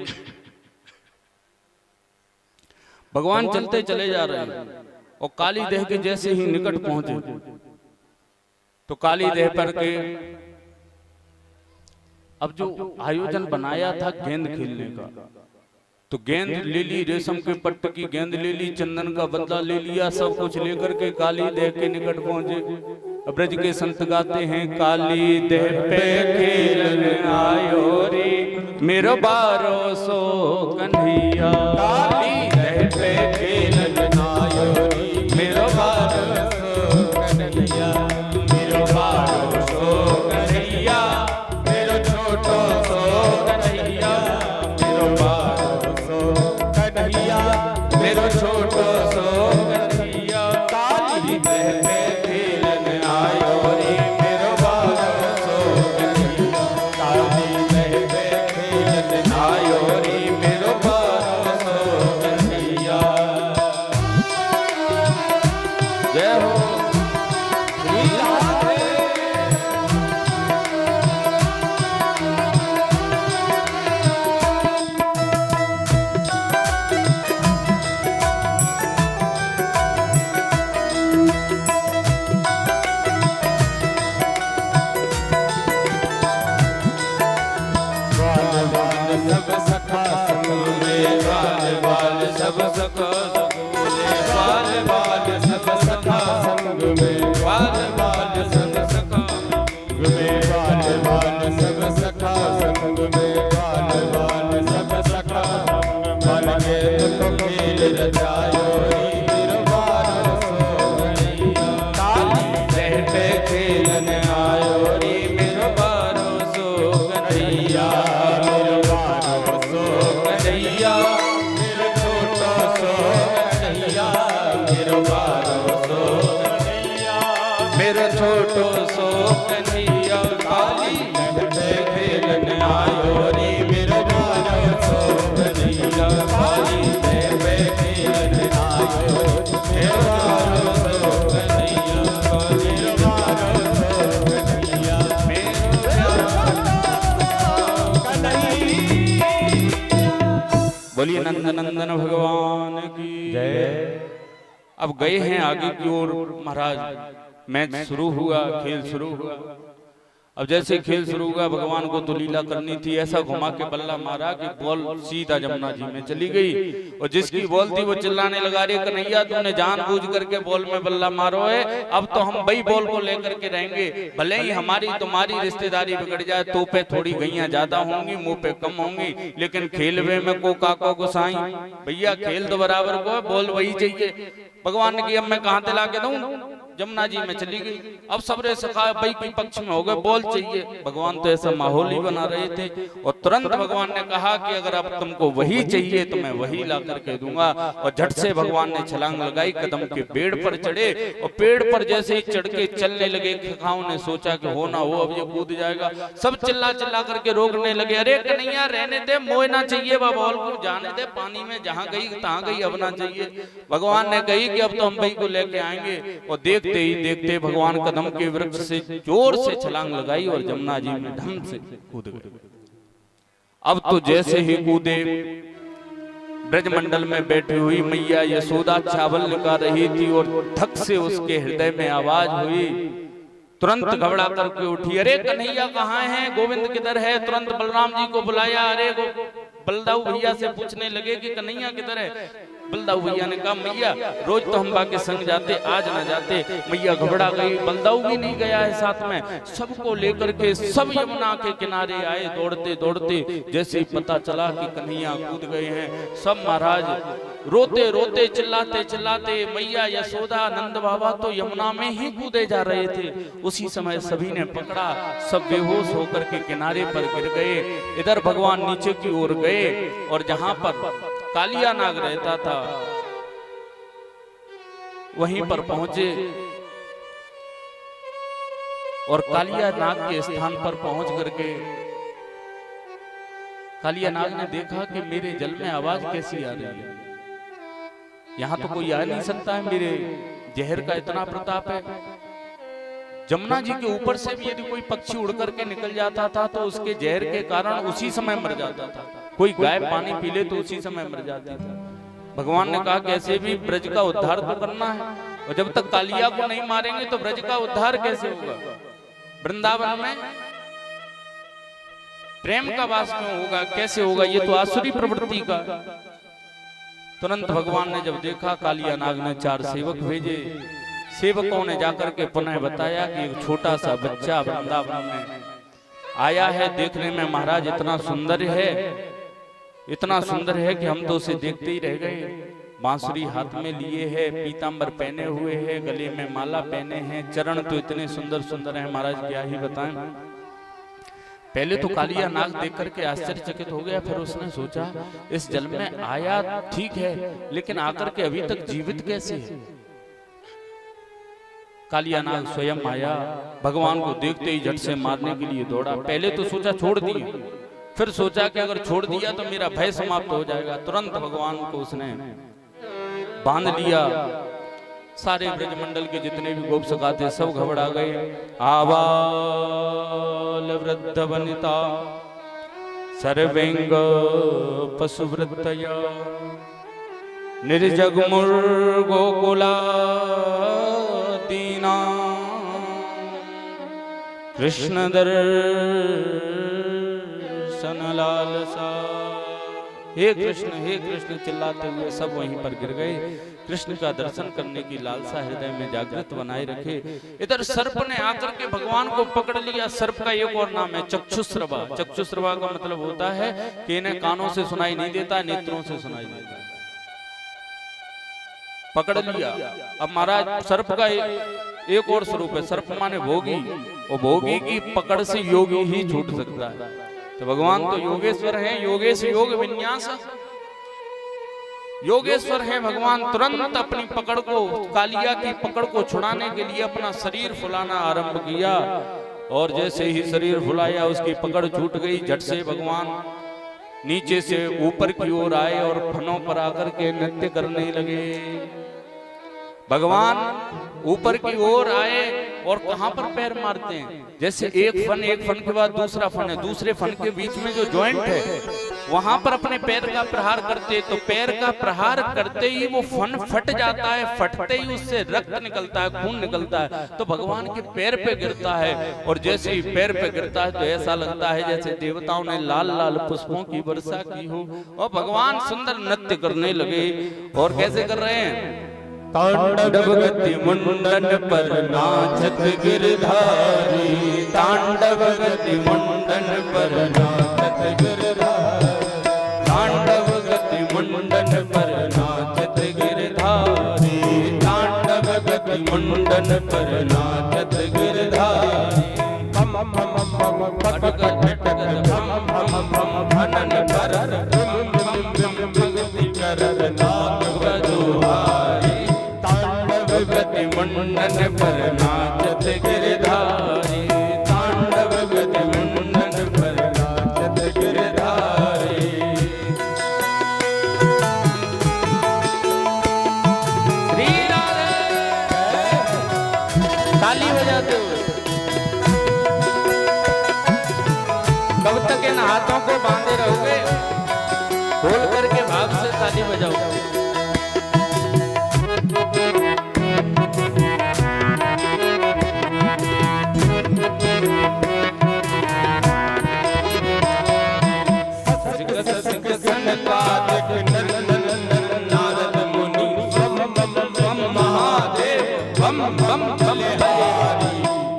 भगवान चलते चले जा रहे हैं और कालीदेव के जैसे ही निकट पहुंचे तो कालीदेव पर के अब जो आयोजन बनाया था गेंद खेलने का, तो गेंद ले ली, रेशम के पट्ट की गेंद ले ली, चंदन का बदला ले लिया, सब कुछ लेकर के कालीदेव के निकट पहुंचे। ब्रज के संत गाते हैं कालीदेव पे खेलने आयो रे मेरो बारो सो कन्हैया, कालीदेव पे खेलने आयो रे मेरो बारो सो कन्हैया, मेरो बारो सो कन्हैया, मेरो छोटो सो कन्हैया, मेरो बारो सो कन्हैया, मेरो छोटो सो कन्हैया, कालीदेव पे खेलने आयो रे मेरो बारो सो कन्हैया, कालीदेव पे खेलने आयो रे मेरो बारो सो कन्हैया। जय हो श्री राधे। सब सखा संगे बाल बाल सब सखा संगे बाल बाल सब सखा संग में बाल बाल सब सखा में बाल बाल सब सखा संग में बाल बाल सब सखा मन के तो खेल रचायो रे मेरो बारो सो कन्हैया, कालीदेव पे खेलने आयो रे मेरो बारो सो कन्हैया, मेरो बारो सो बोलिए नंद नंदन भगवान की जय। अब गए हैं आगे की ओर महाराज, मैच शुरू हुआ, खेल शुरू हुआ। अब जैसे खेल शुरू हुआ, भगवान को तो लीला करनी थी, ऐसा घुमा के बल्ला मारा कि बॉल सीधा जमुना जी में चली गई। और जिसकी बॉल थी वो चिल्लाने लगा, रे कन्हैया तूने जानबूझ करके बॉल में बल्ला मारो है, अब तो हम वही बॉल को लेकर के रहेंगे, भले ही हमारी तुम्हारी रिश्तेदारी बिगड़ जाए, तो पे थोड़ी गैया ज्यादा होंगी, मुंह पे कम होंगी, लेकिन खेलवे में को काको गोसाई। भैया खेल तो बराबर को है, बॉल वही चाहिए। भगवान ने कहा अब मैं कहां दिला के दूं, जमुना जी में चली गई। अब सबरे सखा भाई के पक्ष में हो गए, बॉल चाहिए। भगवान तो ऐसा माहौल ही बना रहे थे, और तुरंत भगवान ने कहा कि अगर अब तुमको वही चाहिए तो मैं वही ला करके दूंगा। और झट से भगवान ने छलांग लगाई, कदम के पेड़ पर चढ़े, और पेड़ पर जैसे ही चढ़ के चलने लगे, खखाओं ने सोचा कि हो ना हो अब ये कूद जाएगा। सब चिल्ला चिल्ला करके रोकने लगे, अरे कन्हैया रहने दे, मोह ना चाहिए, वह बॉल को जाने दे, पानी में जहां गई तहां गई, अब ना चाहिए। भगवान ने कही कि अब तो हम भाई को लेके आएंगे। और देखते ही देखते भगवान कदम के वृक्ष से जोर से छलांग लगाई और जमुना जी में धम से कूद गए। अब तो जैसे ही कूदे, ब्रजमंडल में बैठी हुई मैया यशोदा चावल निकाल रही थी, और धक से उसके हृदय में आवाज हुई। तुरंत घबरा करके उठी, अरे कन्हैया कहाँ है, गोविंद किधर है? तुरंत बलराम जी को बुलाया। अरे बलदाऊ भैया से पूछने लगे कि कन्हैया किधर है। बलदाऊ भैया ने कहा मैया रोज तो हम बाके संग जाते, आज ना जाते। मैया घबरा गई, बलदाऊ भी नहीं गया है साथ में। सबको लेकर के सब यमुना के किनारे आए दौड़ते दौड़ते। जैसे ही पता चला कि कन्हैया कूद गए हैं, सब महाराज रोते रोते चिल्लाते चिल्लाते, मैया यशोदा नंद बाबा तो यमुना में ही कूदे जा रहे थे। उसी समय सभी ने पकड़ा, सब बेहोश होकर के किनारे पर गिर गए। इधर भगवान नीचे की ओर गए, और जहां पर कालिया नाग रहता था वहीं पर पहुंचे, और कालिया नाग के स्थान पर पहुंच करके कालिया नाग ने देखा कि मेरे जल में आवाज कैसी आ रही है, यहां तो कोई आ नहीं सकता है, मेरे जहर का इतना प्रताप है। जमुना जी के ऊपर से भी यदि कोई पक्षी उड़ करके निकल जाता था तो उसके जहर के कारण उसी समय मर जाता था। कोई गाय पानी पी ले तो उसी समय मर जाती था। भगवान ने कहा कैसे भी ब्रज का उद्धार तो करना है, और जब तक कालिया को नहीं मारेंगे तो ब्रज का उद्धार कैसे होगा? वृंदावन में प्रेम का वास क्यों होगा, कैसे होगा? ये तो आसुरी प्रवृत्ति का। तुरंत भगवान ने जब देखा, कालिया नाग ने 4 सेवक भेजे। सेवकों ने जाकर के पुनः बताया कि एक छोटा सा बच्चा वृंदावन में आया है, देखने में महाराज इतना सुंदर है, इतना सुंदर है कि हम तो उसे देखते ही रह गए। बांसुरी हाथ में लिए है, पीतांबर पहने हुए है, गले में माला पहने हैं, चरण तो इतने सुंदर सुंदर हैं महाराज, क्या ही बताएं। पहले तो कालिया नाग देख करके आश्चर्यचकित हो गया, फिर उसने सोचा इस जल में आया ठीक है, लेकिन आकर के अभी तक जीवित कैसे है? कालिया नाग स्वयं आया, भगवान को देखते ही झट से मारने के लिए दौड़ा। पहले तो सोचा छोड़ दिए, फिर सोचा कि अगर छोड़ दिया तो मेरा भय समाप्त हो जाएगा। तुरंत भगवान को उसने बांध लिया। सारे ब्रजमंडल के जितने भी गोप सखा थे सब घबरा गए। आबाल वृद्ध वनिता सर्वेंग पशुवृत्तया निर्जग मुर्गोकुला दीना कृष्ण दर्शन लालसा। हे कृष्ण चिल्लाते हुए सब वहीं पर गिर गए। कृष्ण का दर्शन करने की लालसा हृदय में जागृत बनाए रखे। इधर सर्प ने आकर के भगवान को पकड़ लिया। सर्प का एक और नाम है चक्षुश्रवा। चक्षुश्रवा का मतलब होता है कि इन्हें कानों से सुनाई नहीं देता, नेत्रों से सुनाई देता। पकड़ लिया। अब महाराज सर्प का एक और स्वरूप है, सर्प माने भोगी, और भोगी की पकड़ से योगी ही छूट सकता है। तो भगवान तो योगेश्वर हैं, योगेश योग विन्यास, योगेश्वर हैं भगवान। तुरंत अपनी पकड़ को, कालिया की पकड़ को छुड़ाने के लिए अपना शरीर फुलाना आरंभ किया, और जैसे ही शरीर फुलाया उसकी पकड़ छूट गई। झट से भगवान नीचे से ऊपर की ओर आए और फनों पर आकर के नृत्य करने लगे। भगवान ऊपर की ओर आए और कहां पर पैर मारते हैं? जैसे एक फन के बाद दूसरा फन है, दूसरे फन के बीच में जो जॉइंट है वहां पर अपने पैर का प्रहार करते, तो पैर का प्रहार करते ही वो फन फट जाता है, फटते ही उससे रक्त निकलता है, खून निकलता है, तो भगवान के पैर पे गिरता है। और जैसे ही पैर पे गिरता है तो ऐसा लगता है जैसे देवताओं ने लाल लाल पुष्पों की वर्षा की हो, और भगवान सुंदर नृत्य करने लगे। और कैसे कर रहे हैं? तांडव गति मुंडन पर नाचत गिरधारी, तांडव गति मुंडन पर नाचत गिरधारी, तांडव गति मुंडन पर नाचत गिरधारी, तांडव गति मुंडन पर नाचत गिरधारी। हम भटक भटक भनन पर भक्ति करत नाग बजुहारी, गति मुंडन पर नाचत गिरधारी, तांडव गति मुंडन पर नाचत गिरधारी। श्री राधे, ताली बजाते हुए कब तक इन हाथों को बांधे रहोगे? खोल करके भाग से ताली बजाओ।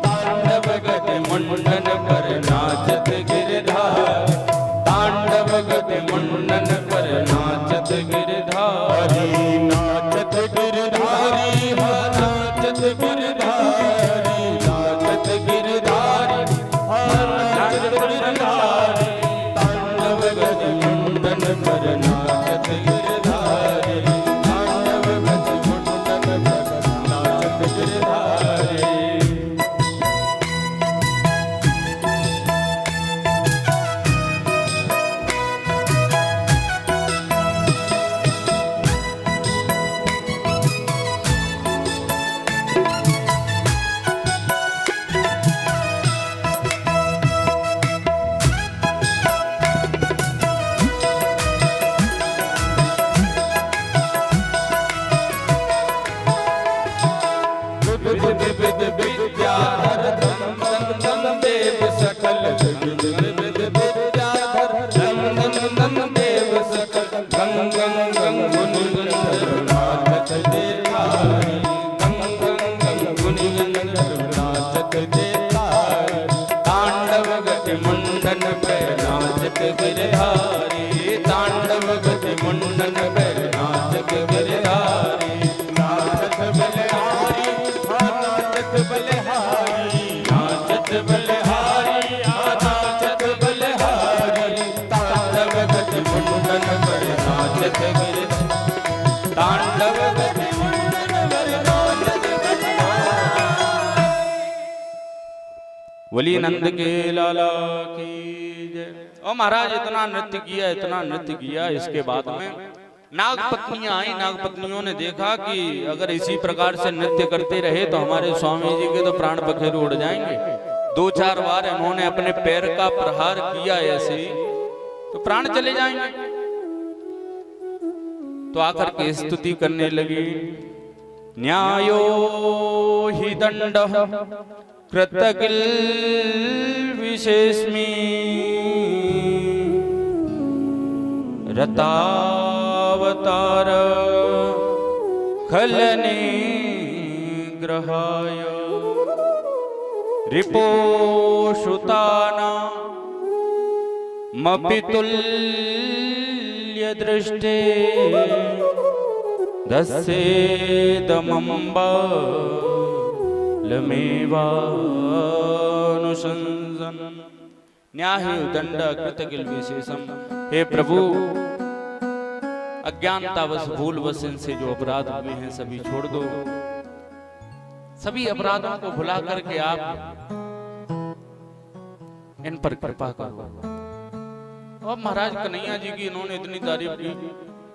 तांडव गति मुंडन पर नाचत गिरधारी, तांडव गति मुंडन पर नाचत गिरधारी, नाचत गिरधारी, नाचत गिरधारी, नाचत गिरधारी, नाचत गिरधारी, तांडव गति मुंडन पर नाचत गिरधारी, तांडव गति मुंडन पर नाचत गिरधारी। विद्याधर धन धन देव सकल, विद्याधर धन धन देव सकल, गंग गंग गंग गुनि गंधर्व नाचत देतारी, गंग गंग गंग गुनि गंधर्व नाचत देतारी, तांडव गति मुंडन पे नाचत गिरधारी, तांडव गति मुंडन पे नाचत गिरधारी, नाचत बलिहारी, नाचत बलिहारी, नाचत बलिहारी, नाचत बलिहारी, तांडव गति मुंडन पर नाचत गिरधारी, तांडव गति मुंडन पर नाचत गिरधारी। बोली नंद के लाला की जय। और महाराज इतना नृत्य किया, इतना नृत्य किया, इसके बाद में नागपत्नियां आई। नागपत्नियों ने देखा कि अगर इसी प्रकार से नृत्य करते रहे तो हमारे स्वामी जी के तो प्राण पखेरु उड़ जाएंगे। 2-4 बार इन्होंने अपने पैर का प्रहार किया ऐसे ही, तो प्राण चले जाएंगे। तो आकर के स्तुति करने लगी। न्यायो हि दंडः कृतकिल विशेषमी, रतावतार खलने ग्रहाय, रिपोषुताना मपितुल्य दृष्टे, दस्येदमम्बालमेवानुशंसन। न्याय दंड कृतकिल विशेषम। हे प्रभु, अज्ञानतावश भूलवश इनसे जो अपराध हुए हैं सभी छोड़ दो। सभी अपराधों को भुला करके आप इन पर कृपा करो। और महाराज कन्हैया जी की इन्होंने इतनी तारीफ की।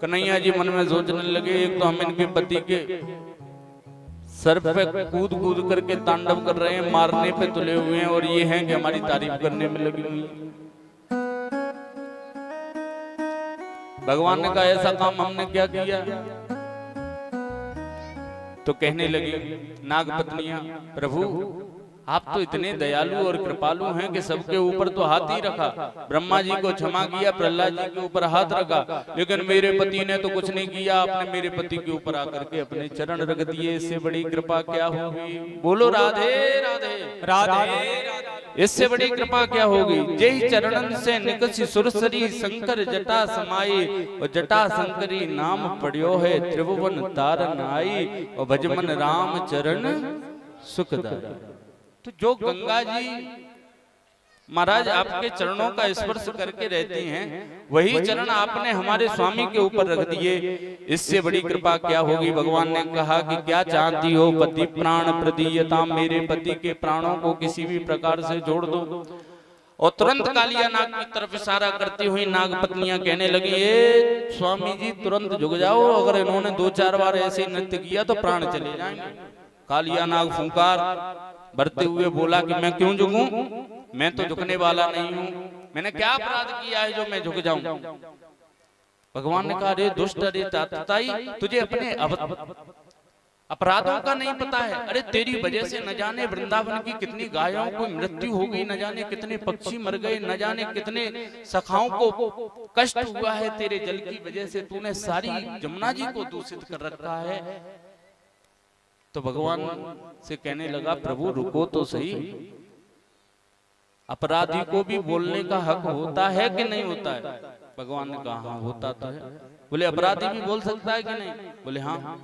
कन्हैया जी मन में सोचने लगे, एक तो हम इनके पति के सर पे कूद कूद करके तांडव कर रहे हैं, मारने पे तुले हुए हैं, और ये हैं कि हमारी तारीफ करने में लगी हुई। भगवान ने कहा ऐसा काम हमने क्या किया? तो कहने लगी नाग पत्नियां, प्रभु आप तो इतने दयालु और कृपालु हैं कि सबके ऊपर तो हाथ ही रखा, ब्रह्मा जी को क्षमा किया, प्रहलाद जी के ऊपर हाथ रखा, लेकिन मेरे पति ने तो कुछ नहीं किया, आपने मेरे पति के ऊपर आकर के अपने चरण रख दिए, इससे बड़ी कृपा क्या होगी? बोलो राधे राधे राधे। इससे बड़ी कृपा क्या होगी? जय चरणन से निकसी सुरसरी, शंकर जटा समाई, और जटा शंकरी नाम पढ़ियो है, त्रिभुवन तारन आई, और भजमन राम चरण सुखदाई। तो जो गंगा जी महाराज आपके चरणों का स्पर्श करके रहती हैं, वही चरण आपने हमारे स्वामी के ऊपर रख दिए, इससे बड़ी कृपा क्या होगी? भगवान ने कहा कि क्या चाहती हो? पति प्राण प्रदीयता, मेरे पति के प्राणों को किसी भी प्रकार से जोड़ दो। और तुरंत कालिया नाग की तरफ इशारा करती हुई नाग पत्नियां कहने लगी, ए स्वामी जी तुरंत झुक जाओ, अगर इन्होंने 2-4 बार ऐसे नृत्य किया तो प्राण चले जाएंगे। कालिया नाग फुंकार भरते हुए बोला कि मैं क्यों झुकूं? मैं तो झुकने वाला नहीं हूं, मैंने क्या अपराध किया है जो मैं झुक जाऊं? भगवान ने कहा, अरे दुष्ट, अरे ताताई, तुझे अपने अपराधों का नहीं पता है? अरे तेरी वजह से न जाने वृंदावन की कितनी गायों को मृत्यु हो गई, न जाने कितने पक्षी मर गए, न जाने कितने सखाओं को कष्ट हुआ है तेरे जल की वजह से। तूने सारी जमुना जी को दूषित कर रखा है। तो भगवान से कहने लगा, प्रभु रुको तो सही, अपराधी को भी बोलने का हक होता है कि नहीं होता है? भगवान ने कहा हाँ होता तो है। बोले अपराधी भी बोल सकता है कि नहीं? बोले हाँ।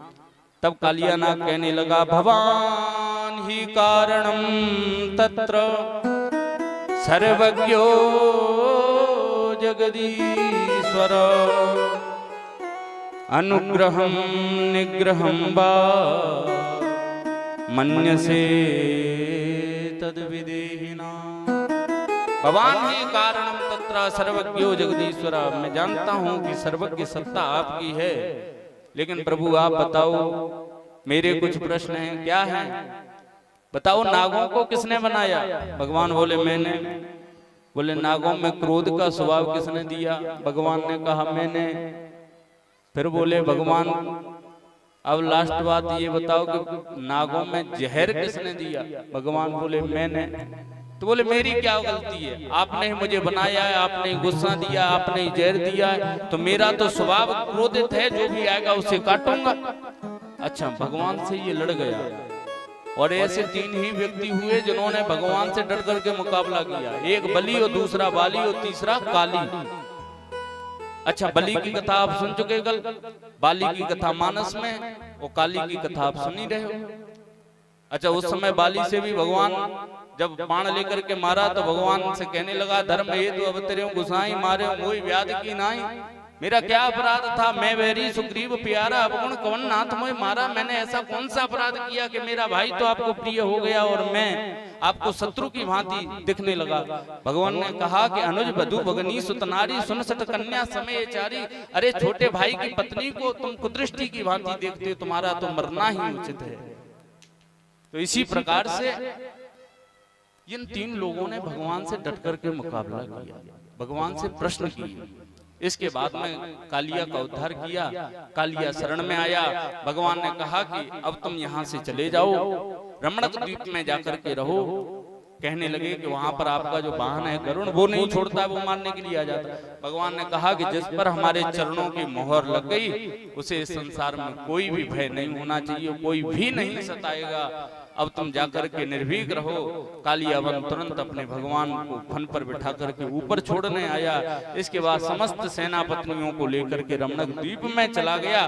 तब कालिया नाग कहने लगा, भवान ही कारणम तत्र सर्वज्ञो जगदीश्वर, अनुग्रहम निग्रहम वा मन्यसे तद्विदेहिना। भगवान ही कारणम तत्र सर्वज्ञो जगदीश्वर, मैं जानता हूं कि सर्वज्ञ सत्ता आपकी है, लेकिन प्रभु आप बताओ, मेरे कुछ प्रश्न हैं। क्या हैं? बताओ, नागों को किसने बनाया? भगवान बोले मैंने। बोले नागों में क्रोध का स्वभाव किसने दिया? भगवान ने कहा मैंने। फिर बोले भगवान अब लास्ट बात ये बताओ कि नागों में जहर किसने दिया? भगवान बोले मैंने। तो बोले मेरी क्या गलती है? आपने ही मुझे बनाया है, आपने गुस्सा दिया, आपने ही जहर दिया है, तो मेरा तो स्वभाव क्रोधित है, जो भी आएगा उसे काटूंगा। अच्छा, भगवान से ये लड़ गया। और ऐसे 3 ही व्यक्ति हुए जिन्होंने भगवान से डर करके मुकाबला किया, एक बलि और दूसरा बाली और तीसरा काली। अच्छा, बलि की कथा आप सुन चुके कल, बाली की कथा मानस में, और काली की कथा आप सुन ही रहे हो। अच्छा, उस समय बाली से भी भगवान जब बाण लेकर के मारा तो भगवान से कहने लगा, धर्म हेतु अवतरे गुसाई मारे मोई व्याध की नाई। मेरा क्या अपराध था? मैं वैरी सुग्रीव प्यारा अवगुण कवन नाथ मोय मारा। मैंने ऐसा कौन सा अपराध किया कि मेरा भाई तो आपको प्रिय हो गया और मैं आपको शत्रु की भांति दिखने लगा? भगवान ने कहा कि अनुज बधु भगनी सुतनारी, सुन सत कन्या समय चारी। अरे छोटे भाई की पत्नी को तुम कुदृष्टि की भांति देखते, तुम्हारा तो मरना ही उचित है। तो इसी प्रकार से इन 3 लोगों ने भगवान से डट करके मुकाबला किया, भगवान से प्रश्न किए। इसके बाद में कालिया का उद्धार किया, कालिया शरण में आया। भगवान ने कहा कि अब तुम यहाँ से चले जाओ, रमणक द्वीप में जाकर के रहो। कहने लगे कि वहां पर आपका जो वाहन है गरुण, वो नहीं छोड़ता, वो मारने के लिए आ जाता। भगवान ने कहा कि जिस पर हमारे चरणों की मोहर लग गई, उसे इस संसार में कोई भी भय नहीं होना चाहिए, कोई भी नहीं सताएगा। अब तुम जाकर के निर्भीक रहो। कालियावन तुरंत अपने भगवान को फन पर बिठा करके ऊपर छोड़ने आया। इसके बाद समस्त सेना पत्नियों को लेकर के रमणक द्वीप में चला गया।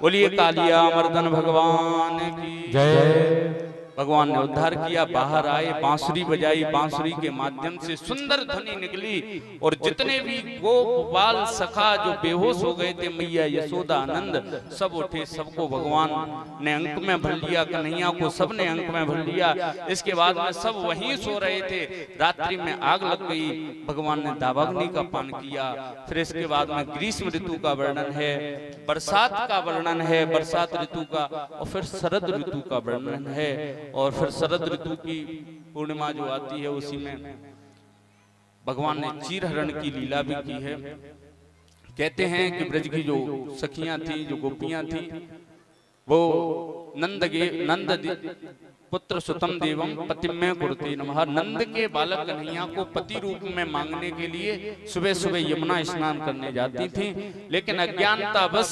बोलिए कालिया मर्दन भगवान की जय। भगवान ने उद्धार किया, बाहर आए, बांसुरी बजाई, बांसुरी के माध्यम से सुंदर ध्वनि निकली और जितने भी गोप बाल सखा जो बेहोश हो गए थे, मैया यशोदा आनंद सब उठे, सबको भगवान ने अंक में भर लिया, कन्हैया को सबने अंक में भर लिया। इसके बाद में सब वहीं सो रहे थे। रात्रि में आग लग गई, भगवान ने दावाग्नि का पान किया। फिर इसके बाद में ग्रीष्म ऋतु का वर्णन है, बरसात का वर्णन है, बरसात ऋतु का, और फिर शरद ऋतु का वर्णन है। और फिर शरद ऋतु की पूर्णिमा जो आती है, उसी में भगवान ने चीर हरण की लीला भी की है। कहते हैं कि ब्रज की जो सखियां थी, जो गोपियां थी, वो नंद पुत्र सुतम देवम पतिम्य कुरुते नमः, नंद के बालक कन्हैया को पति रूप में मांगने के लिए सुबह सुबह यमुना स्नान करने जाती थी, लेकिन अज्ञानता बस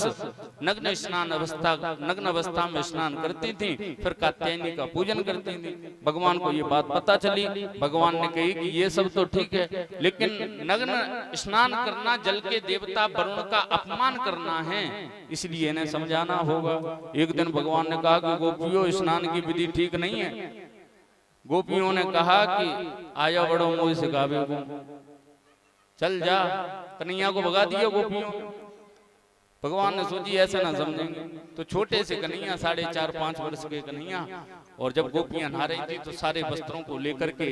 नग्न अवस्था में स्नान करती थी, फिर कात्यायनी का पूजन करती थी। भगवान को ये बात पता चली, भगवान ने कही कि ये सब तो ठीक है, लेकिन नग्न स्नान करना जल के देवता वरुण का अपमान करना है, इसलिए इन्हें समझाना होगा। एक दिन भगवान ने कहा कि गोपियों, स्नान की विधि ठीक नहीं है। गोपियों ने कहा कि आया बड़ो मोह सिखावे को, चल जा, कन्हैया को भगा दिया गोपियों। भगवान ने सोची ऐसा ना समझेंगे, तो छोटे से कन्हैया 4.5-5 वर्ष के कन्हैया, और जब गोपियां नहा रही थी तो सारे वस्त्रों को लेकर के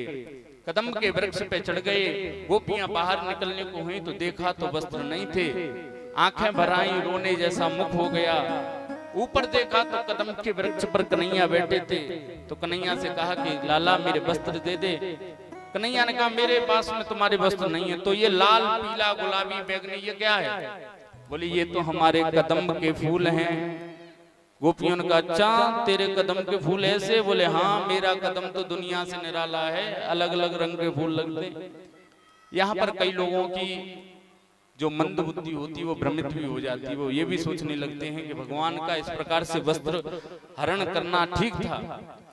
कदम के वृक्ष पे चढ़ गए। गोपियां बाहर निकलने को हुई तो देखा तो वस्त्र नहीं थे, आंखें भर आई, रोने जैसा मुख हो गया। ऊपर देखा तो कदम के वृक्ष पर कन्हैया बैठे थे, तो कन्हैया से कहा कि लाला मेरे वस्त्र दे दे। कन्हैया ने कहा मेरे पास में तुम्हारे वस्त्र नहीं है। तो ये लाल पीला गुलाबी बैगनी ये क्या है? बोले ये तो हमारे कदम के फूल हैं। गोपियों ने कहा अच्छा तेरे कदम के फूल ऐसे? बोले हाँ, मेरा कदम तो दुनिया से निराला है, अलग अलग रंग के फूल लगते। यहाँ पर कई लोगों की जो मंद बुद्धि होती है वो भ्रमित भी हो जाती है, वो ये भी सोचने लगते हैं कि भगवान का इस प्रकार से वस्त्र हरण करना ठीक था।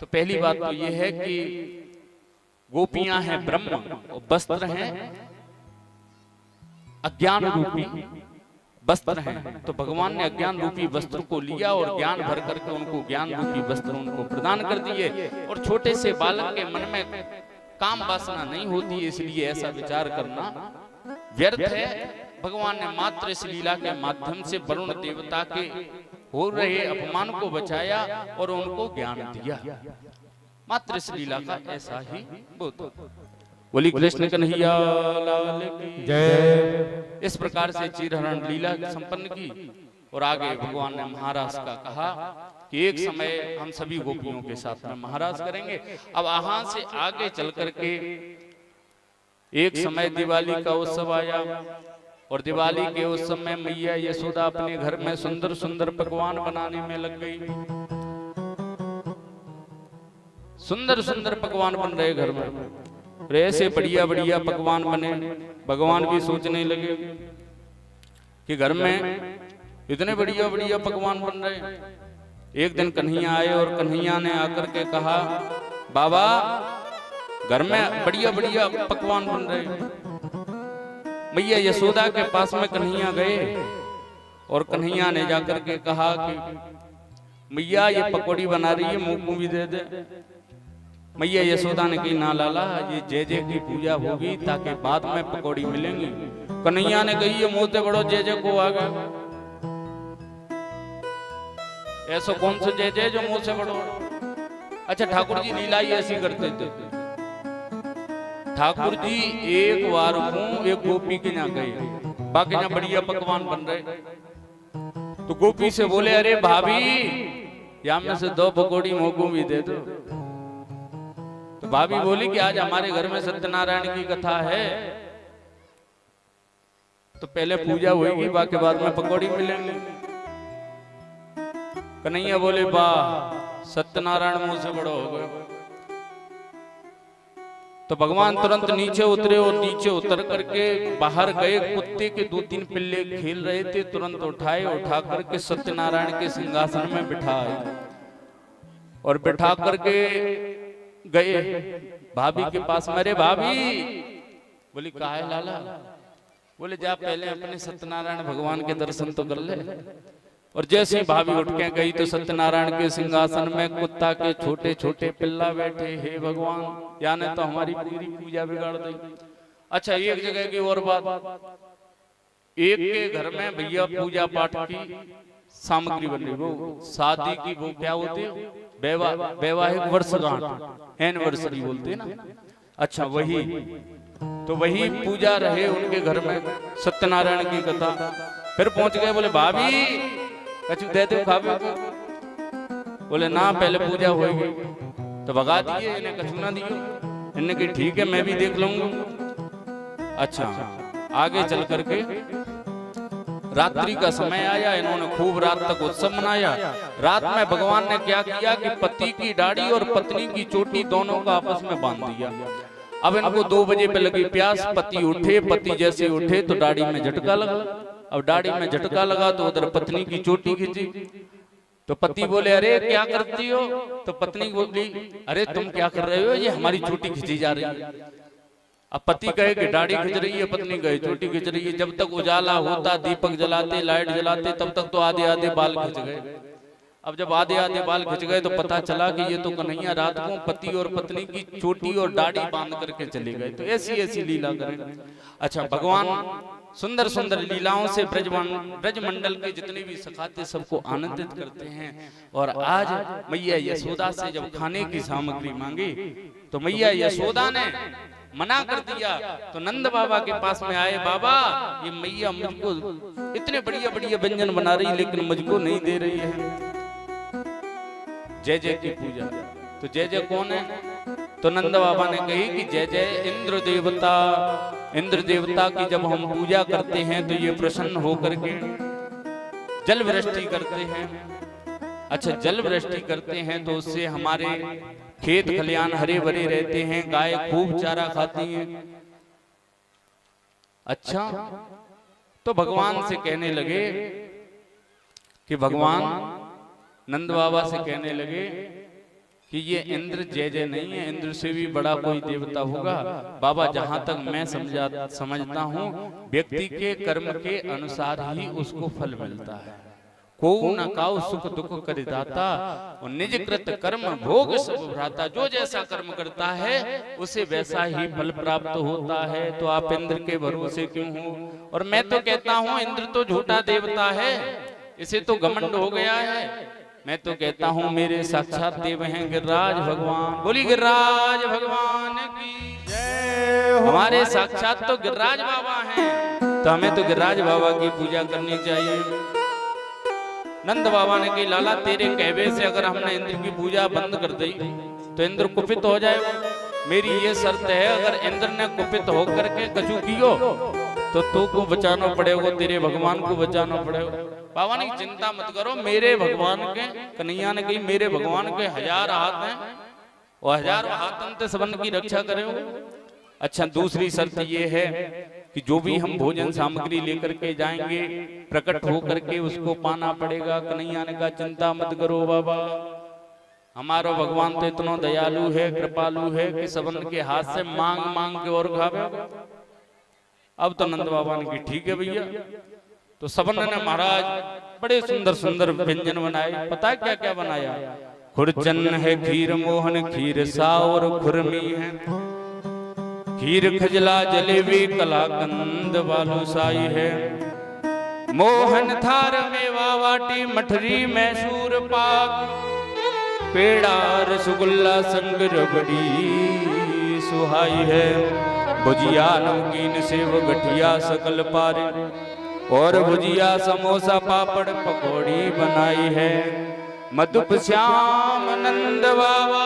तो पहली बात तो ये है कि गोपियां हैं ब्रह्म और वस्त्र हैं अज्ञान रूपी वस्त्र हैं। तो भगवान ने अज्ञान रूपी वस्त्र को लिया और ज्ञान भर करके उनको ज्ञान रूपी वस्त्र उनको प्रदान कर दिए। और छोटे से बालक के मन में काम वासना नहीं होती है, इसलिए ऐसा विचार करना व्यर्थ है। भगवान ने मात्र इस लीला के माध्यम से वरुण देवता के हो रहे अपमान को बचाया और उनको ज्ञान दिया। मात्र इस लीला का ऐसा ही बहुत। बोली कृष्ण कन्हैया लाल की जय। इस प्रकार से चीरहरण लीला संपन्न की और आगे भगवान ने महाराज का कहा कि एक समय हम सभी गोपियों के साथ में महाराज करेंगे। अब वहां से आगे चल करके एक समय दिवाली का उत्सव आया और दिवाली के उत्सव में मैया यशोदा अपने घर में सुंदर सुंदर पकवान बनाने में लग गई। सुंदर सुंदर पकवान बन रहे घर में, ऐसे बढ़िया बढ़िया पकवान बने। भगवान भी सोचने लगे कि घर में इतने बढ़िया बढ़िया पकवान बन रहे। एक दिन कन्हैया आए और कन्हैया ने आकर के कहा बाबा घर में बढ़िया बढ़िया पकवान बन रहे। मैया यशोदा के पास में कन्हैया गए और कन्हैया ने जाकर के कहा कि मैया ये पकौड़ी बना रही है, मुंह को भी दे दे। मैया यशोदा ने कही ना लाला, ये जय जय की पूजा होगी ताकि बाद में पकौड़ी मिलेंगी। कन्हैया ने कही ये मुंह से बड़ो जय जय को आ गया। ऐसा कौन सा जय जय जो मुंह से बड़ो? अच्छा ठाकुर जी लीला ही ऐसी करते थे। ठाकुर जी एक बार को एक गोपी के यहाँ गए, बाकी यहाँ बढ़िया पकवान बन रहे। तो गोपी से बोले अरे भाभी यहाँ में से 2 पकौड़ी मोको भी दे दो। तो भाभी बोली कि आज हमारे घर में सत्यनारायण की कथा है, तो पहले पूजा होगी बाकी बाद में पकौड़ी मिलेंगे। कन्हैया बोले वाह सत्यनारायण मुंह से बड़ा हो गए। तो भगवान तुरंत नीचे उतरे और नीचे उतर करके बाहर गए। कुत्ते के 2-3 पिल्ले खेल रहे थे, तुरंत उठाए, उठा करके सत्यनारायण के सिंहासन में बिठाए और बिठा करके गए भाभी के पास। मेरे भाभी बोली कहा है लाला? बोले जा पहले अपने सत्यनारायण भगवान के दर्शन तो कर ले। और जैसे ही भाभी उठ के गई तो सत्यनारायण के सिंहासन में कुत्ता के छोटे छोटे पिल्ला बैठे। हे भगवान, यानी तो हमारी पूरी पूजा बिगाड़ दी। अच्छा एक जगह की और बात, एक के घर में भैया पूजा पाठ की सामग्री बन रही, वो शादी की वो क्या होती है वैवाहिक वर्षगांठ, एनिवर्सरी बोलते हैं ना। अच्छा वही, तो वही पूजा रहे उनके घर में सत्यनारायण की कथा। फिर पहुंच गए, बोले भाभी कछु दे दो खावे। बोले ना पहले पूजा होगी। तो भगा दिए, इन्हें कछु ना दियो। इन्हें कही ठीक है मैं भी देख लूंगा। अच्छा आगे चल करके रात्रि का समय आया, इन्होंने खूब रात तक उत्सव मनाया। रात में भगवान ने क्या किया कि पति की दाढ़ी और पत्नी की चोटी दोनों का आपस में बांध दिया। अब इनको 2 बजे पे लगी प्यास, पति उठे, पति जैसे उठे तो दाढ़ी में झटका लगा। अब दाढ़ी में झटका लगा तो उधर पत्नी की चोटी खींची। तो पति बोले अरे क्या करती हो? तो पत्नी बोली अरे तुम क्या कर रहे हो, ये हमारी चोटी खींची जा रही है। अब पति कहे कि दाढ़ी खींच रही है, पत्नी कहे चोटी खींच रही है। जब तक उजाला होता, दीपक जलाते, लाइट जलाते, तब तक तो आधे आधे बाल खींच गए। अब जब आधे आधे बाल खिंच गए तो पता चला कि ये तो कन्हैया रात को पति और पत्नी की चोटी और दाढ़ी बांध करके चले गए। तो ऐसी ऐसी लीला करें। अच्छा, भगवान सुंदर सुंदर लीलाओं से ब्रजमंडल के जितने भी सखाते सबको आनंदित करते हैं। और आज मैया यशोदा से जब खाने की सामग्री मांगी तो मैया यशोदा ने मना कर दिया। तो नंद बाबा के पास में आए, बाबा ये मैया मुझको इतने बढ़िया बढ़िया व्यंजन बना रही लेकिन मुझको नहीं दे रही है। जय जय की पूजा, तो जय जय कौन है? तो नंद बाबा ने कही कि जय जय इंद्र देवता। इंद्र देवता की जब हम पूजा करते हैं तो ये प्रसन्न होकर के जल वृष्टि करते हैं। अच्छा, जल वृष्टि करते हैं तो उससे हमारे खेत खलियान हरे भरे रहते हैं, गाय खूब चारा खाती हैं। अच्छा, तो भगवान से कहने लगे कि भगवान नंद बाबा से कहने लगे कि ये इंद्र जय जय नहीं है, इंद्र से भी बड़ा कोई देवता होगा। बाबा जहां तक मैं समझता हूँ व्यक्ति के कर्म के अनुसार ही उसको फल मिलता है। को न काउ सुख दुख कर दाता, और निज कृत कर्म भोग सब भ्राता। जो जैसा कर्म करता है उसे वैसा ही फल प्राप्त होता है। तो आप इंद्र के भरोसे क्यों हो? और मैं तो कहता हूँ इंद्र तो झूठा देवता है, इसे तो घमंड हो गया है। मैं तो कहता हूँ मेरे साक्षात देव हैं गिरिराज भगवान। बोली गिरिराज भगवान की जय। हमारे साक्षात तो गिरिराज बाबा हैं, तो हमें तो गिरिराज बाबा की पूजा करनी चाहिए। नंद बाबा ने कही लाला तेरे कहवे से अगर हमने इंद्र की पूजा बंद कर दी तो इंद्र कुपित हो जाएगा। मेरी ये शर्त है, अगर इंद्र ने कुपित होकर के कछु कियो तो तू को बचाना पड़ेगा, तेरे भगवान को बचाना पड़ेगा। बाबा ने चिंता मत करो, मेरे भगवान के, कन्हैया ने कही मेरे भगवान के 1000 हाथ हैं और 1000 हाथों से सबन की रक्षा करेंगे। अच्छा, दूसरी शर्त ये है कि जो भी हम भोजन सामग्री लेकर के जाएंगे प्रकट होकर के उसको पाना पड़ेगा। कन्हैया ने कहा चिंता मत करो बाबा, हमारा भगवान तो इतना दयालु है, कृपालु है कि सबन के हाथ से मांग मांग के और खावे। अब तो नंद बाबा ने कही ठीक है भैया। तो सबन ने महाराज बड़े सुंदर सुंदर व्यंजन बनाए। पता है क्या क्या बनाया? खुरचन है, खीर मोहन, खीर सा और खुरमी है, खीर खजला जलेबी कलाकंद बालूशाही है, मोहन थार मेवा वाटी मठरी मैसूर पाक, पेड़ा रसगुल्ला संग रबड़ी सुहाई है, भुजिया नमकीन सेव गठिया सकल पारे, और भुजिया समोसा पापड़ पकौड़ी बनाई है। मधुप श्याम नंद बाबा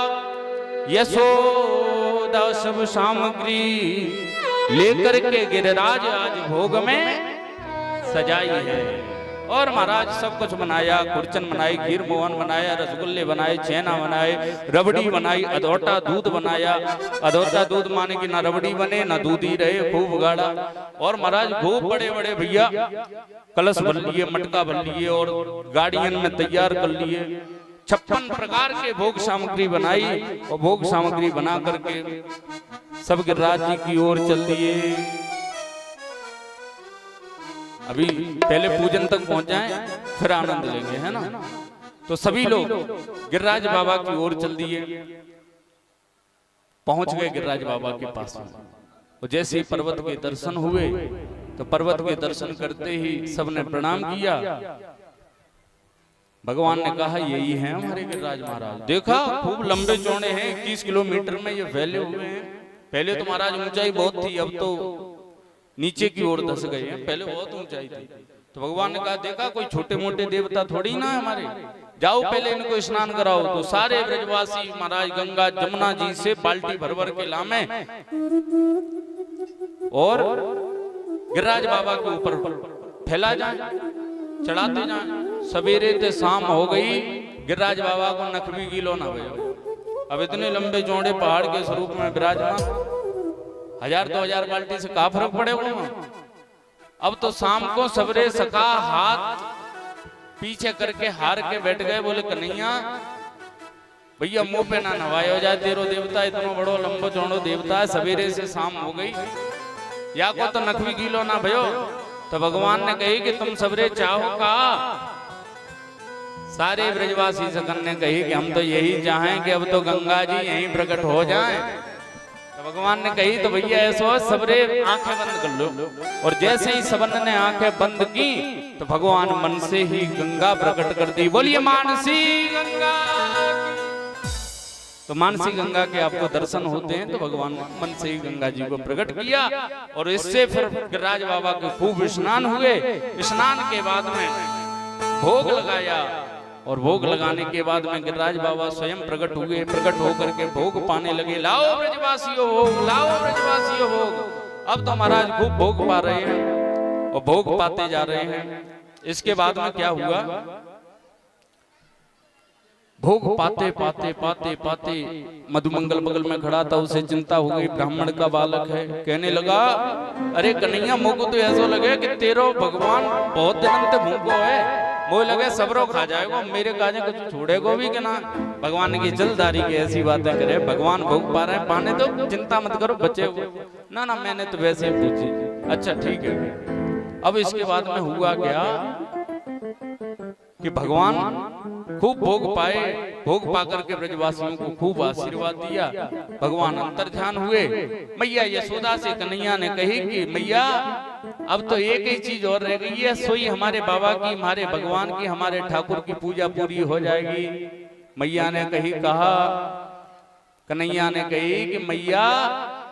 यशोदा सब सामग्री लेकर के गिरिराज आज भोग में सजाई है। और महाराज सब कुछ बनाया, खुरचन बनाई, खीर मोहन बनाया, रसगुल्ले बनाए, छेना बनाए, रबड़ी बनाई, अधौटा दूध बनाया। अधौटा दूध माने कि ना रबड़ी बने ना दूध ही रहे, खूब गाढ़ा। और महाराज खूब बड़े बड़े भैया कलश भर लिए, मटका भर लिए और गाड़ियन में तैयार कर लिए। 56 प्रकार के भोग सामग्री बनाई और भोग सामग्री बना करके सब गिरिराज जी की ओर चल दिए। अभी पहले पूजन तक पहुंच जाएं फिर आनंद लेंगे, है ना। तो सभी लोग गिरिराज बाबा की ओर चल दिए। पहुंच गए गिरिराज बाबा के पास में। और जैसे ही पर्वत के दर्शन हुए तो पर्वत के दर्शन करते ही सबने प्रणाम किया। भगवान ने कहा यही है हमारे गिरिराज महाराज। देखा खूब लंबे चौड़े हैं, 21 किलोमीटर में ये फैले हुए हैं। पहले तो महाराज ऊंचाई बहुत थी, अब तो नीचे की ओर धस गए हैं, पहले बहुत ऊंचाई थी। तो भगवान ने कहा देखा कोई छोटे मोटे देवता थोड़ी ना है हमारे, जाओ पहले इनको स्नान कराओ। तो सारे ब्रजवासी महाराज गंगा जमुना जी से बाल्टी भर भर के लामे और गिरिराज बाबा के ऊपर फैला जाए, चढ़ाते जाए। सवेरे ते शाम हो गई, गिरिराज बाबा को नख भी गीलो ना भयो। अब इतने लंबे चौड़े पहाड़ के स्वरूप में विराजमान, 1000-2000 बाल्टी से का फर्क पड़ेगा। अब तो शाम को सवेरे सका हाथ पीछे करके हार के बैठ गए, बोले कन्हैया भैया मुंह पे ना नवायो जाए, तेरो देवता इतना बड़ो लंबो चौड़ो देवता है, सवेरे से शाम हो गई, या को तो नख भी गीलो ना भयो। तो भगवान ने कही कि तुम सवेरे चाहो का। सारे ब्रजवासी सकन ने कही कि हम तो यही चाहें कि अब तो गंगा जी यहीं प्रकट हो जाएं। तो भगवान ने कही तो भैया ऐसा सवेरे आंखें बंद कर लो। और जैसे ही सबन ने आंखें बंद की तो भगवान मन से ही गंगा प्रकट कर दी। बोलिए मानसी गंगा। तो मानसी गंगा के आपको दर्शन होते हैं, तो भगवान मन से ही गंगा जी को प्रकट किया। और इससे फिर गिरिराज बाबा के खूब स्नान हुए। स्नान के बाद में भोग लगाया, और भोग लगाने के बाद में गिरिराज बाबा स्वयं प्रकट हुए। प्रकट होकर के भोग पाने लगे। लाओ ब्रजवासियों भोग, लाओ ब्रजवासियों भोग। अब तो महाराज खूब भोग पा रहे हैं और भोग पाते जा रहे हैं। इसके बाद में क्या हुआ, भोग पाते पाते पाते पाते मधुमंगल बगल में खड़ा था, उसे चिंता हो गई, ब्राह्मण का बालक है। कहने लगा अरे कन्हैया मुझको तो ऐसा लगे कि तेरो भगवान बहुत दिन से भूखो है, मुझे लगे सबरो खा जाएगा, मेरे काजे कुछ छोड़ेगा भी कि ना। भगवान की जलदारी की ऐसी बातें करे, भगवान भोग पा रहे हैं, पाने तो चिंता मत करो बचे हो। ना ना मैंने तो वैसे ही पूछी। अच्छा ठीक है। अब इसके बाद में हुआ क्या कि भगवान खूब भोग पाए। भोग पाकर के ब्रजवासियों को खूब आशीर्वाद दिया। भगवान अंतर ध्यान हुए। मैया यशोदा से कन्हैया ने कही कि मैया अब तो एक ही चीज और रह गई है, सोई हमारे बाबा की, हमारे भगवान की, हमारे ठाकुर की पूजा पूरी हो जाएगी। मैया ने कहा कन्हैया ने कही कि मैया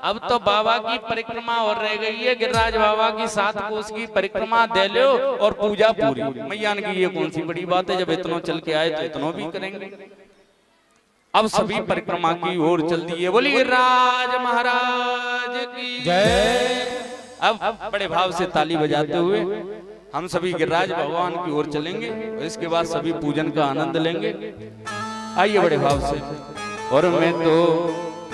अब तो बाबा की परिक्रमा और रह गई है, गिरिराज बाबा की 7 कोस की परिक्रमा दे लो और पूजा पूरी। मैया ने कही ये कौन सी बड़ी बात है, जब इतनों चल के आए तो इतनों भी करेंगे। अब सभी परिक्रमा की ओर चल दिए। बोली गिरिराज महाराज की जय। अब बड़े भाव से ताली बजाते हुए हम सभी गिरिराज भगवान की ओर चलेंगे। इसके बाद सभी पूजन का आनंद लेंगे। आइए बड़े भाव से। और मैं तो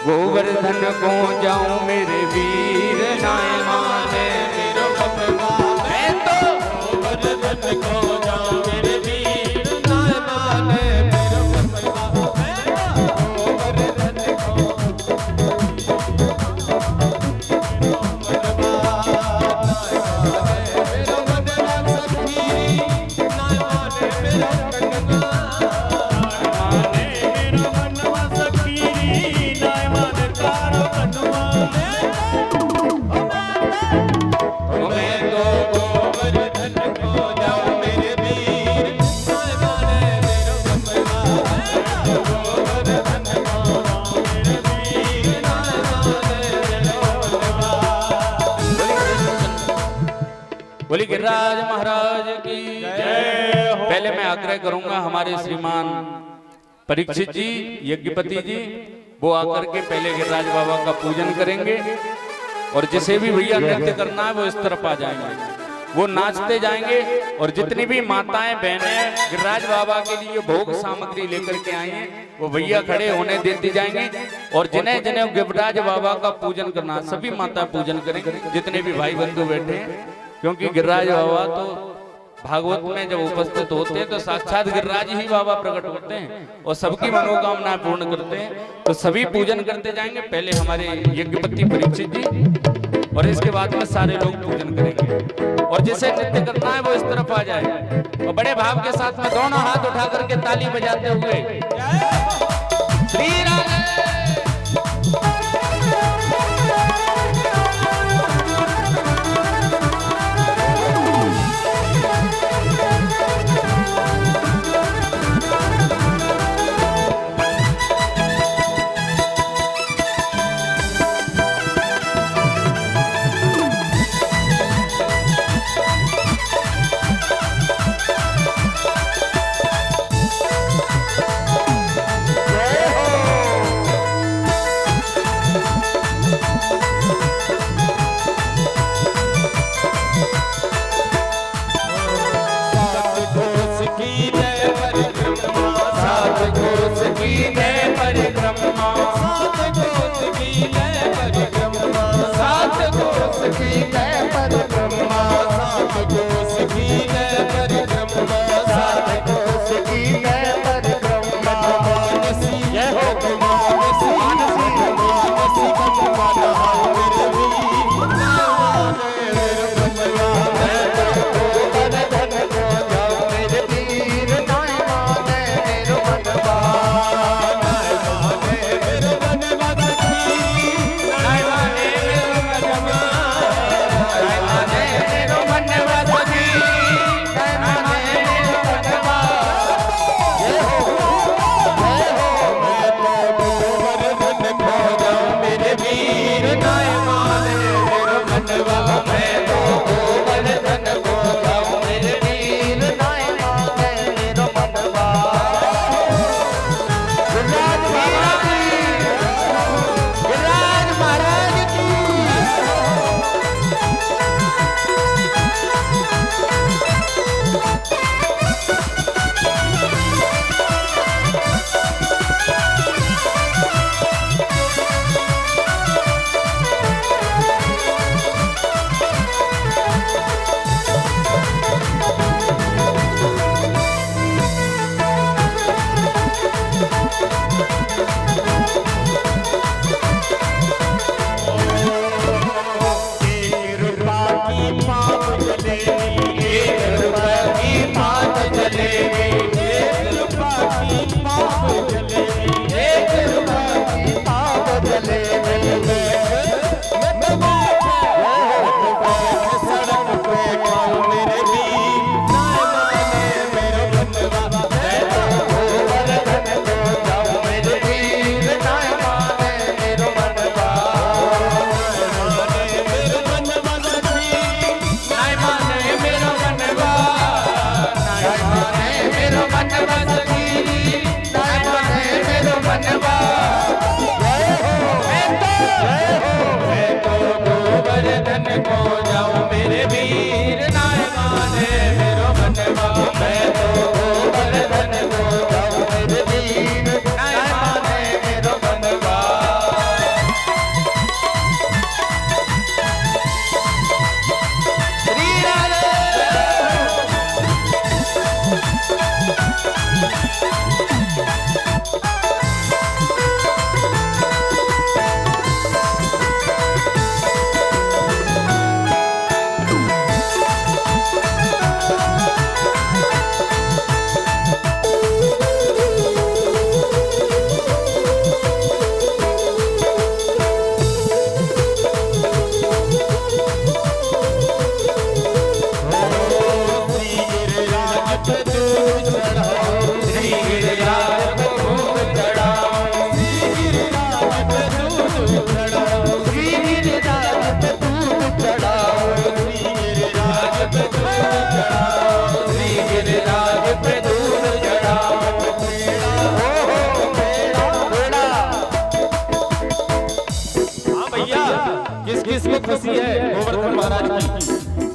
गोवर्धन को जाऊं मेरे वीर नाय माने मेरो भगवान। मैं तो गोवर्धन को जाऊं मेरे वीर नाय माने मेरो भगवान। गोवर्धन को बोली गिरिराज महाराज की जय। पहले मैं आग्रह करूंगा हमारे श्रीमान परीक्षित जी, यज्ञपति जी, वो आकर के पहले गिरिराज बाबा का पूजन करेंगे। और जिसे भी भैया नृत्य करना है वो इस तरफ आ जाएंगे, वो नाचते जाएंगे। और जितनी भी माताएं बहनें गिरिराज बाबा के लिए भोग सामग्री लेकर के आई हैं वो भैया खड़े होने देते जाएंगे। और जिन्हें जिन्हें गिरिराज बाबा का पूजन करना सभी माता पूजन करेंगे, जितने भी भाई बंधु बैठे हैं। क्योंकि गिरिराज बाबा तो भागवत में जब उपस्थित होते हैं तो साक्षात गिरिराज ही बाबा प्रकट होते हैं और सबकी मनोकामना पूर्ण करते हैं। तो सभी पूजन करते जाएंगे। पहले हमारे यज्ञपति परीक्षित जी और इसके बाद में सारे लोग पूजन करेंगे। और जिसे नृत्य करना है वो इस तरफ आ जाए और बड़े भाव के साथ में दोनों हाथ उठा करके ताली बजाते हुए श्री राधे।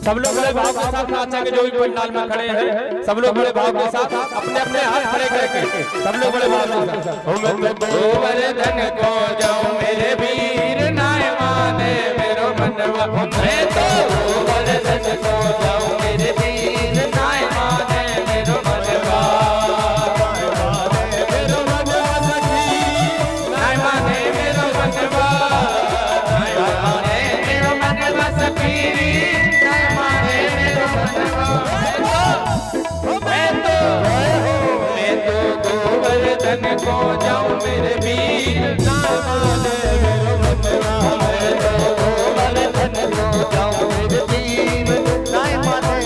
सब लोग बड़े भाव के साथ नाचेंगे जो भी पंडाल में खड़े हैं, सब लोग बड़े भाव के साथ अपने अपने हाथ खड़े करके सब लोग बड़े भाव के साथ। गोवर्धन को जाऊं मेरे वीर नाय माने मेरो मनवा, मैं तो गोवर्धन को जाऊं मेरे वीर नाय माने मेरो मनवा, मेरो मनवा सखी नाय माने मेरो मनवा, नाय माने मेरो मनवा सखी नाय माने मेरो मनवा, मैं तो गोवर्धन को जाऊं मेरे वीर नाय माने मेरो मनवा, मैं तो गोवर्धन को जाऊं मेरे वीर नाय माने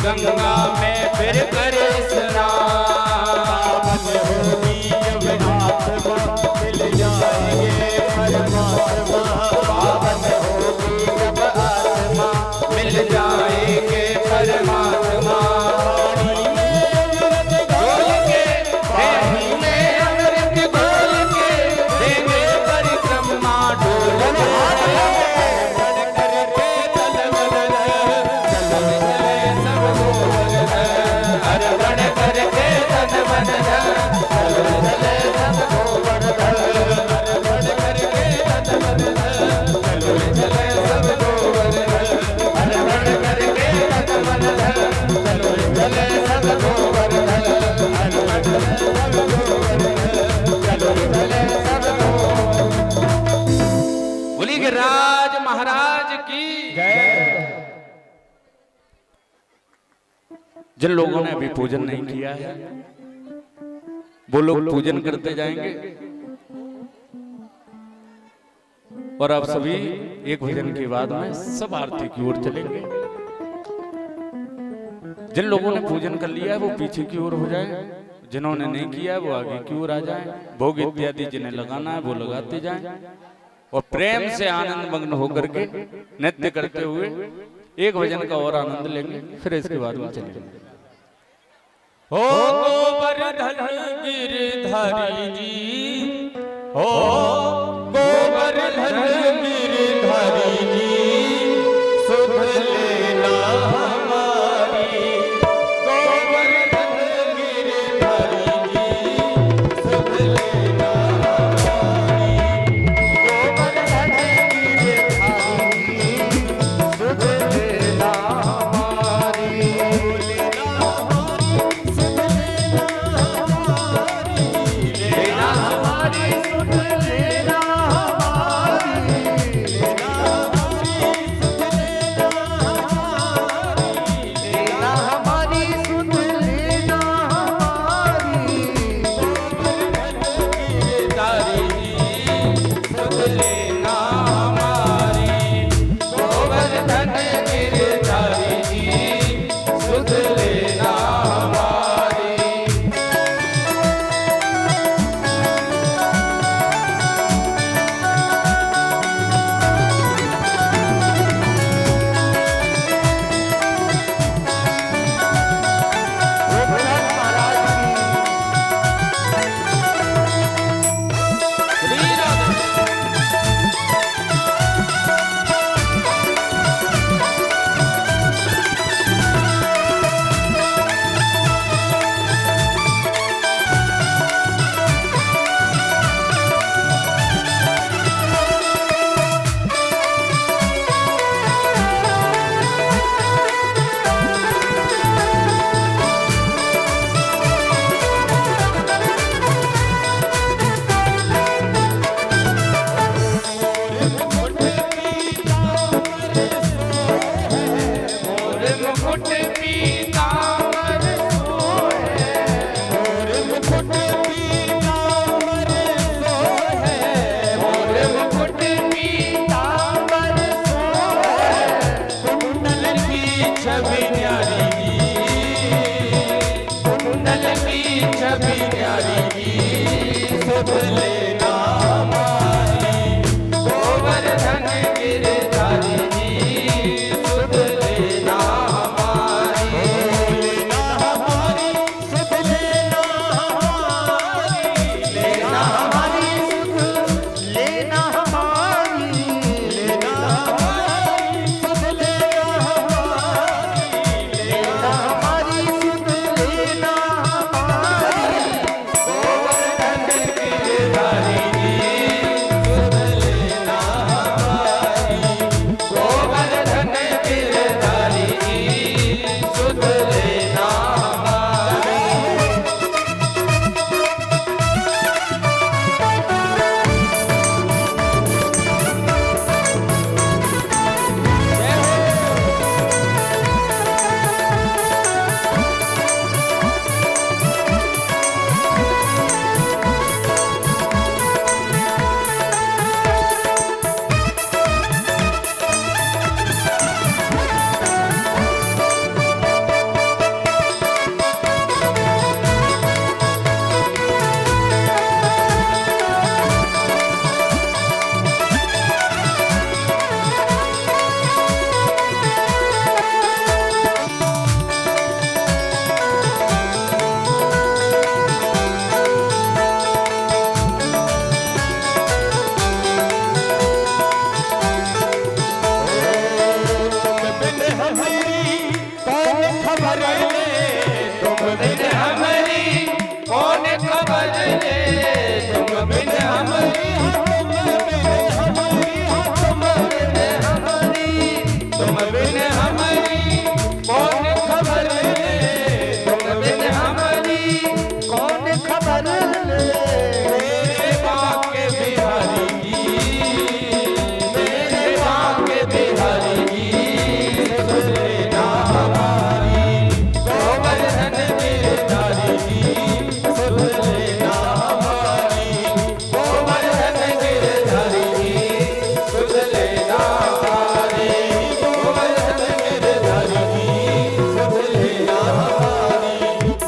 गंगा में फिर करे स्नान। होगी जब आत्मा मिल जाएंगे परमात्मा, पावन होगी जब आत्मा मिल जाएंगे परमात्मा। घोल के देही में अमृत घोल के देंगे परिक्रमा डोल के। अर्पण करके तन मन धन चलो चले सब गोवर्धन। अर्पण करके तन मन धन चलो चले सब गोवर्धन। अर्पण करके तन मन धन चलो चले सब गोवर्धन। अर्पण करके सब गोवर्धन चलो चले सब गोवर्धन। बोली गिरिराज महाराज की जय। जिन लोगों ने अभी पूजन नहीं किया है वो लोग पूजन करते जाएंगे और आप सभी एक भजन के बाद में सब आरती की ओर चलेंगे। जिन लोगों ने पूजन कर लिया है वो पीछे की ओर हो जाए, जिन्होंने नहीं किया है वो आगे की ओर आ जाए। भोग इत्यादि जिन्हें लगाना है वो लगाते जाएं और प्रेम से आनंद मग्न होकर के नृत्य करते हुए एक भजन का और आनंद लेंगे, फिर इसके बाद में चलेंगे। हो गोवर्धन गिरधारी जी, हो गोवर्धन गिरधारी जी, सुध लेना हमारी। गोवर्धन गिरधारी जी, सुध लेना हमारी। गोवर्धन गिरधारी जी, सुध लेना हमारी। खबर ले, तुम बिन हमारी कौन खबर ले, तुम बिन हमारी, तुम बिन हमारी कौन खबर ले, तुम बिन हमारी कौन खबर ले। मेरे बांके बिहारी जी, मेरे बांके बिहारी जी, सुन लेना हमारी गोवर्धन गिरधारी जी, सुन लेना हमारी गोवर्धन गिरधारी जी, सुन लेना हमारी गोवर्धन गिरधारी जी, सुन लेना हमारी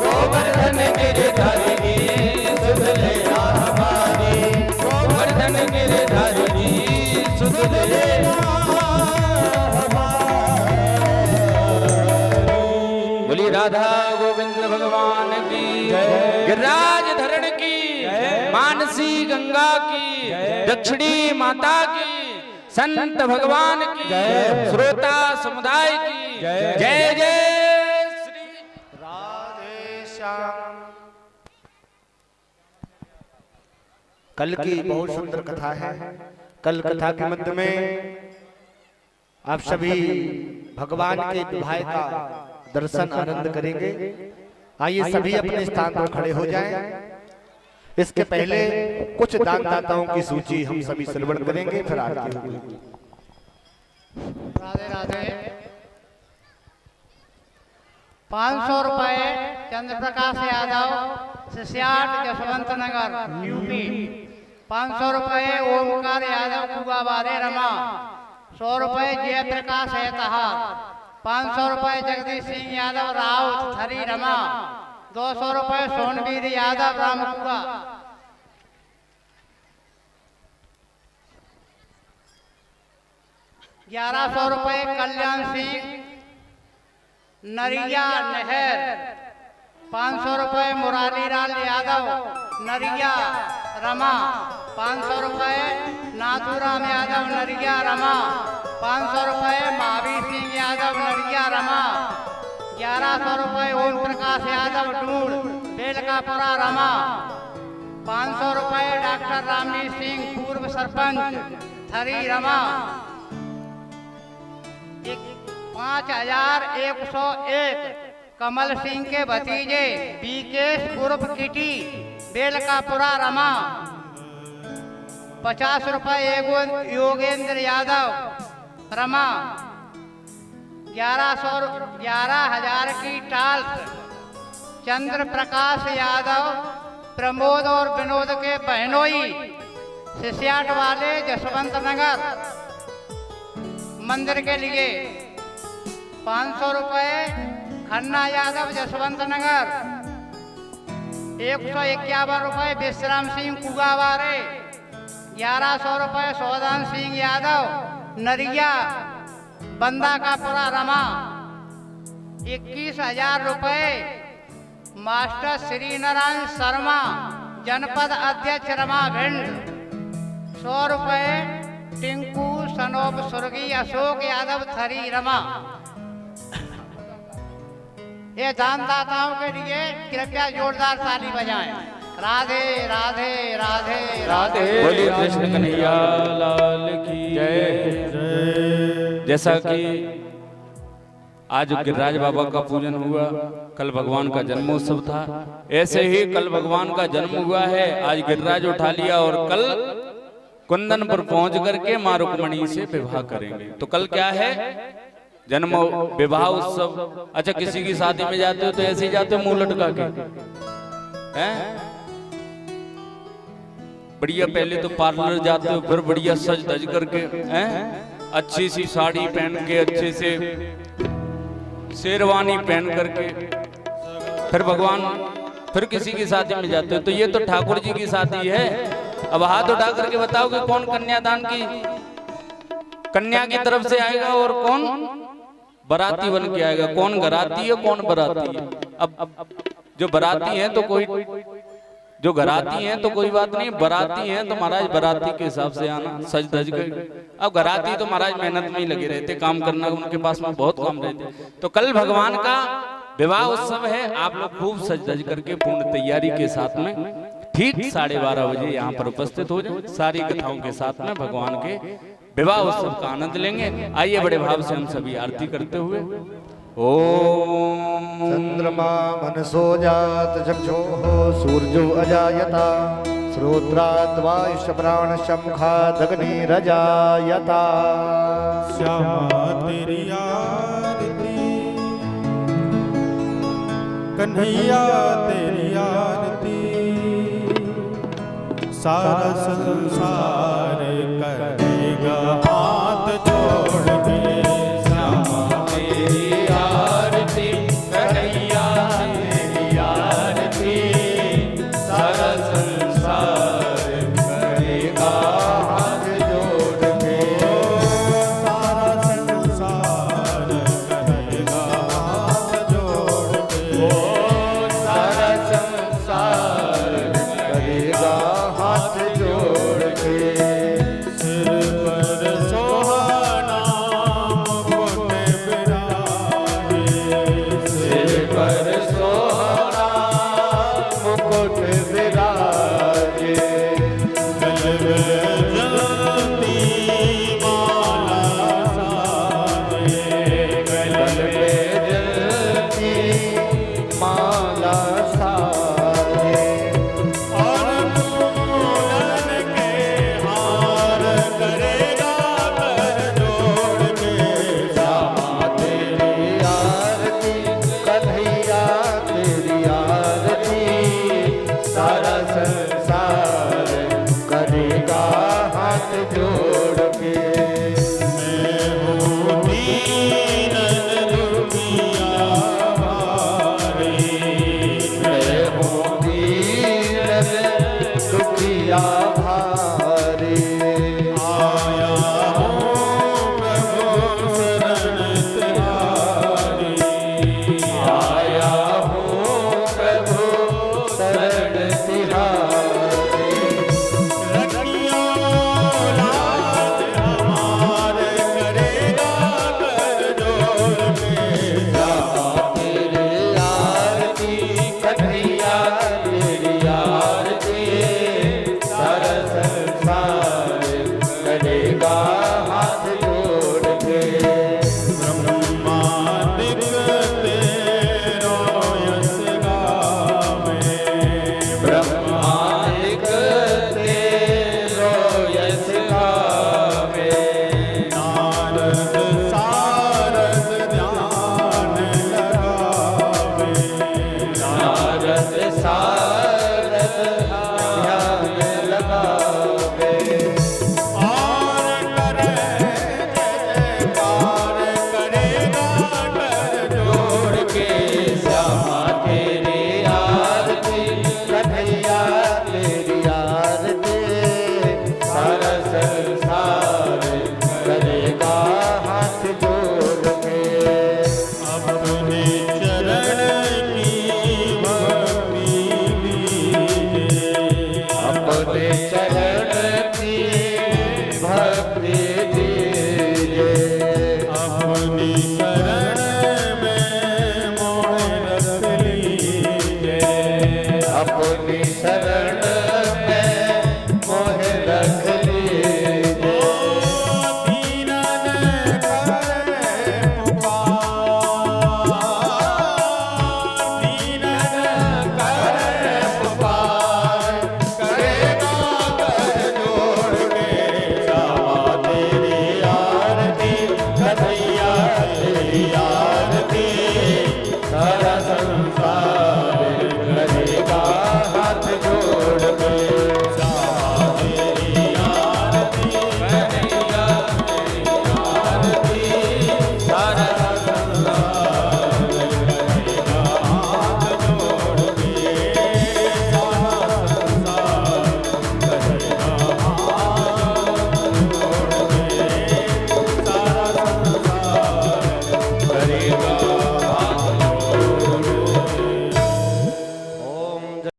गोवर्धन गिरधारी जी, सुन लेना हमारी गोवर्धन गिरधारी जी, सुन लेना हमारी। बोली राधा गोविंद भगवान की गिरिराज धरण की, मानसी गंगा की, दक्षिणी माता की, संत भगवान की, श्रोता समुदाय की जय जय श्री राधे श्याम। कल की बहुत सुंदर कथा है। कल कथा के मध्य में आप सभी भगवान के विवाह का दर्शन आनंद करेंगे। आइए सभी अपने स्थान पर खड़े हो जाएं। इसके पहले कुछ दानदाताओं की सूची हम सभी श्रवण करेंगे, फिर आरती होगी। राधे राधे। 500 रुपए चंद्र प्रकाश यादव, सिसियाट जसवंत नगर यूपी। 500 रुपए ओमकार यादव कुआबारे रमा। 100 रुपए जयप्रकाश एतहार। 500 रुपए जगदीश सिंह यादव राउत थरी रमा। 200 रुपए सोनवीर यादव रामपुरा। 1100 रुपए कल्याण सिंह नरिया नहर। 500 रुपए मुरारीलाल यादव नरिया रमा। 500 रुपए नाथूराम यादव नरिया रमा। 500 रुपए महावीर सिंह यादव नरिया रमा। 1100 रुपए ओम प्रकाश यादव डूड़ बेलकापुरा रमा। 500 रुपए डॉक्टर रामनीत सिंह पूर्व सरपंच थरी रमा। 5101 कमल सिंह के भतीजे बीकेश उर्फ किटी बेलकापुरा रमा। 50 रुपए योगेंद्र यादव रमा। 11,000 की टाल्स चंद्र प्रकाश यादव प्रमोद और विनोद के बहनोई सिसियाट वाले जसवंत नगर मंदिर के लिए। 500 रुपए खन्ना यादव जसवंत नगर। 151 रुपए विश्राम सिंह कुगावारे। 1100 रुपए सौदान सिंह यादव नरिया बंदा का पुरा रमा। 21,000 रुपए मास्टर श्री नारायण शर्मा जनपद अध्यक्ष रमा भिंड। 100 रुपए टिंकू सनोप स्वर्गीय अशोक यादव थरी रमा। ये दानदाताओं के लिए कृपया जोरदार ताली बजाएं। राधे राधे राधे राधे। बोलिए कृष्ण कन्हैया लाल की जय। जैसा कि आज गिरिराज बाबा का पूजन हुआ, कल भगवान का जन्मोत्सव था, ऐसे ही कल भगवान का जन्म हुआ है। आज गिरिराज उठा लिया और कल कुंदन पर पहुंच करके मां रुक्मणी से विवाह करेंगे। तो कल क्या है? जन्म विवाह उत्सव। अच्छा, किसी की शादी में जाते हो तो ऐसे ही जाते हो मुंह लटका के, हैं? बढ़िया पहले तो पार्लर जाते हो, फिर बढ़िया सज धज करके, हैं? अच्छी सी साड़ी पहन के, अच्छे से शेरवानी पहन करके, फिर किसी की शादी में जाते हो। तो ये तो ठाकुर जी की शादी है। अब हाथ उठा करके बताओ कि कौन कन्यादान की कन्या की तरफ से आएगा और कौन बराती बन के आएगा। कौन घराती है, कौन बराती है। अब जो बराती है तो कोई, जो घराती हैं तो कोई बात नहीं, बराती हैं तो महाराज बराती के हिसाब से आना, सज धज गए। अब घराती तो महाराज मेहनत में ही लगे रहते, काम करना उनके पास में बहुत काम रहते। तो कल भगवान का विवाह उत्सव है, आप लोग खूब सज धज करके पूर्ण तैयारी के साथ में ठीक 12:30 बजे यहाँ पर उपस्थित हो जाए। सारी कथाओं के साथ में भगवान के विवाह उत्सव का आनंद लेंगे। आइए बड़े भाव से हम सभी आरती करते हुए। ओम चंद्रमा मनसो जात चक्षुः सूर्यो अजायता श्रोत्रात् वायुश्च प्राणश्च मुखात् अग्निरजायता। श्यामा तेरी आरती कन्हैया तेरी आरती सारा संसार करेगा।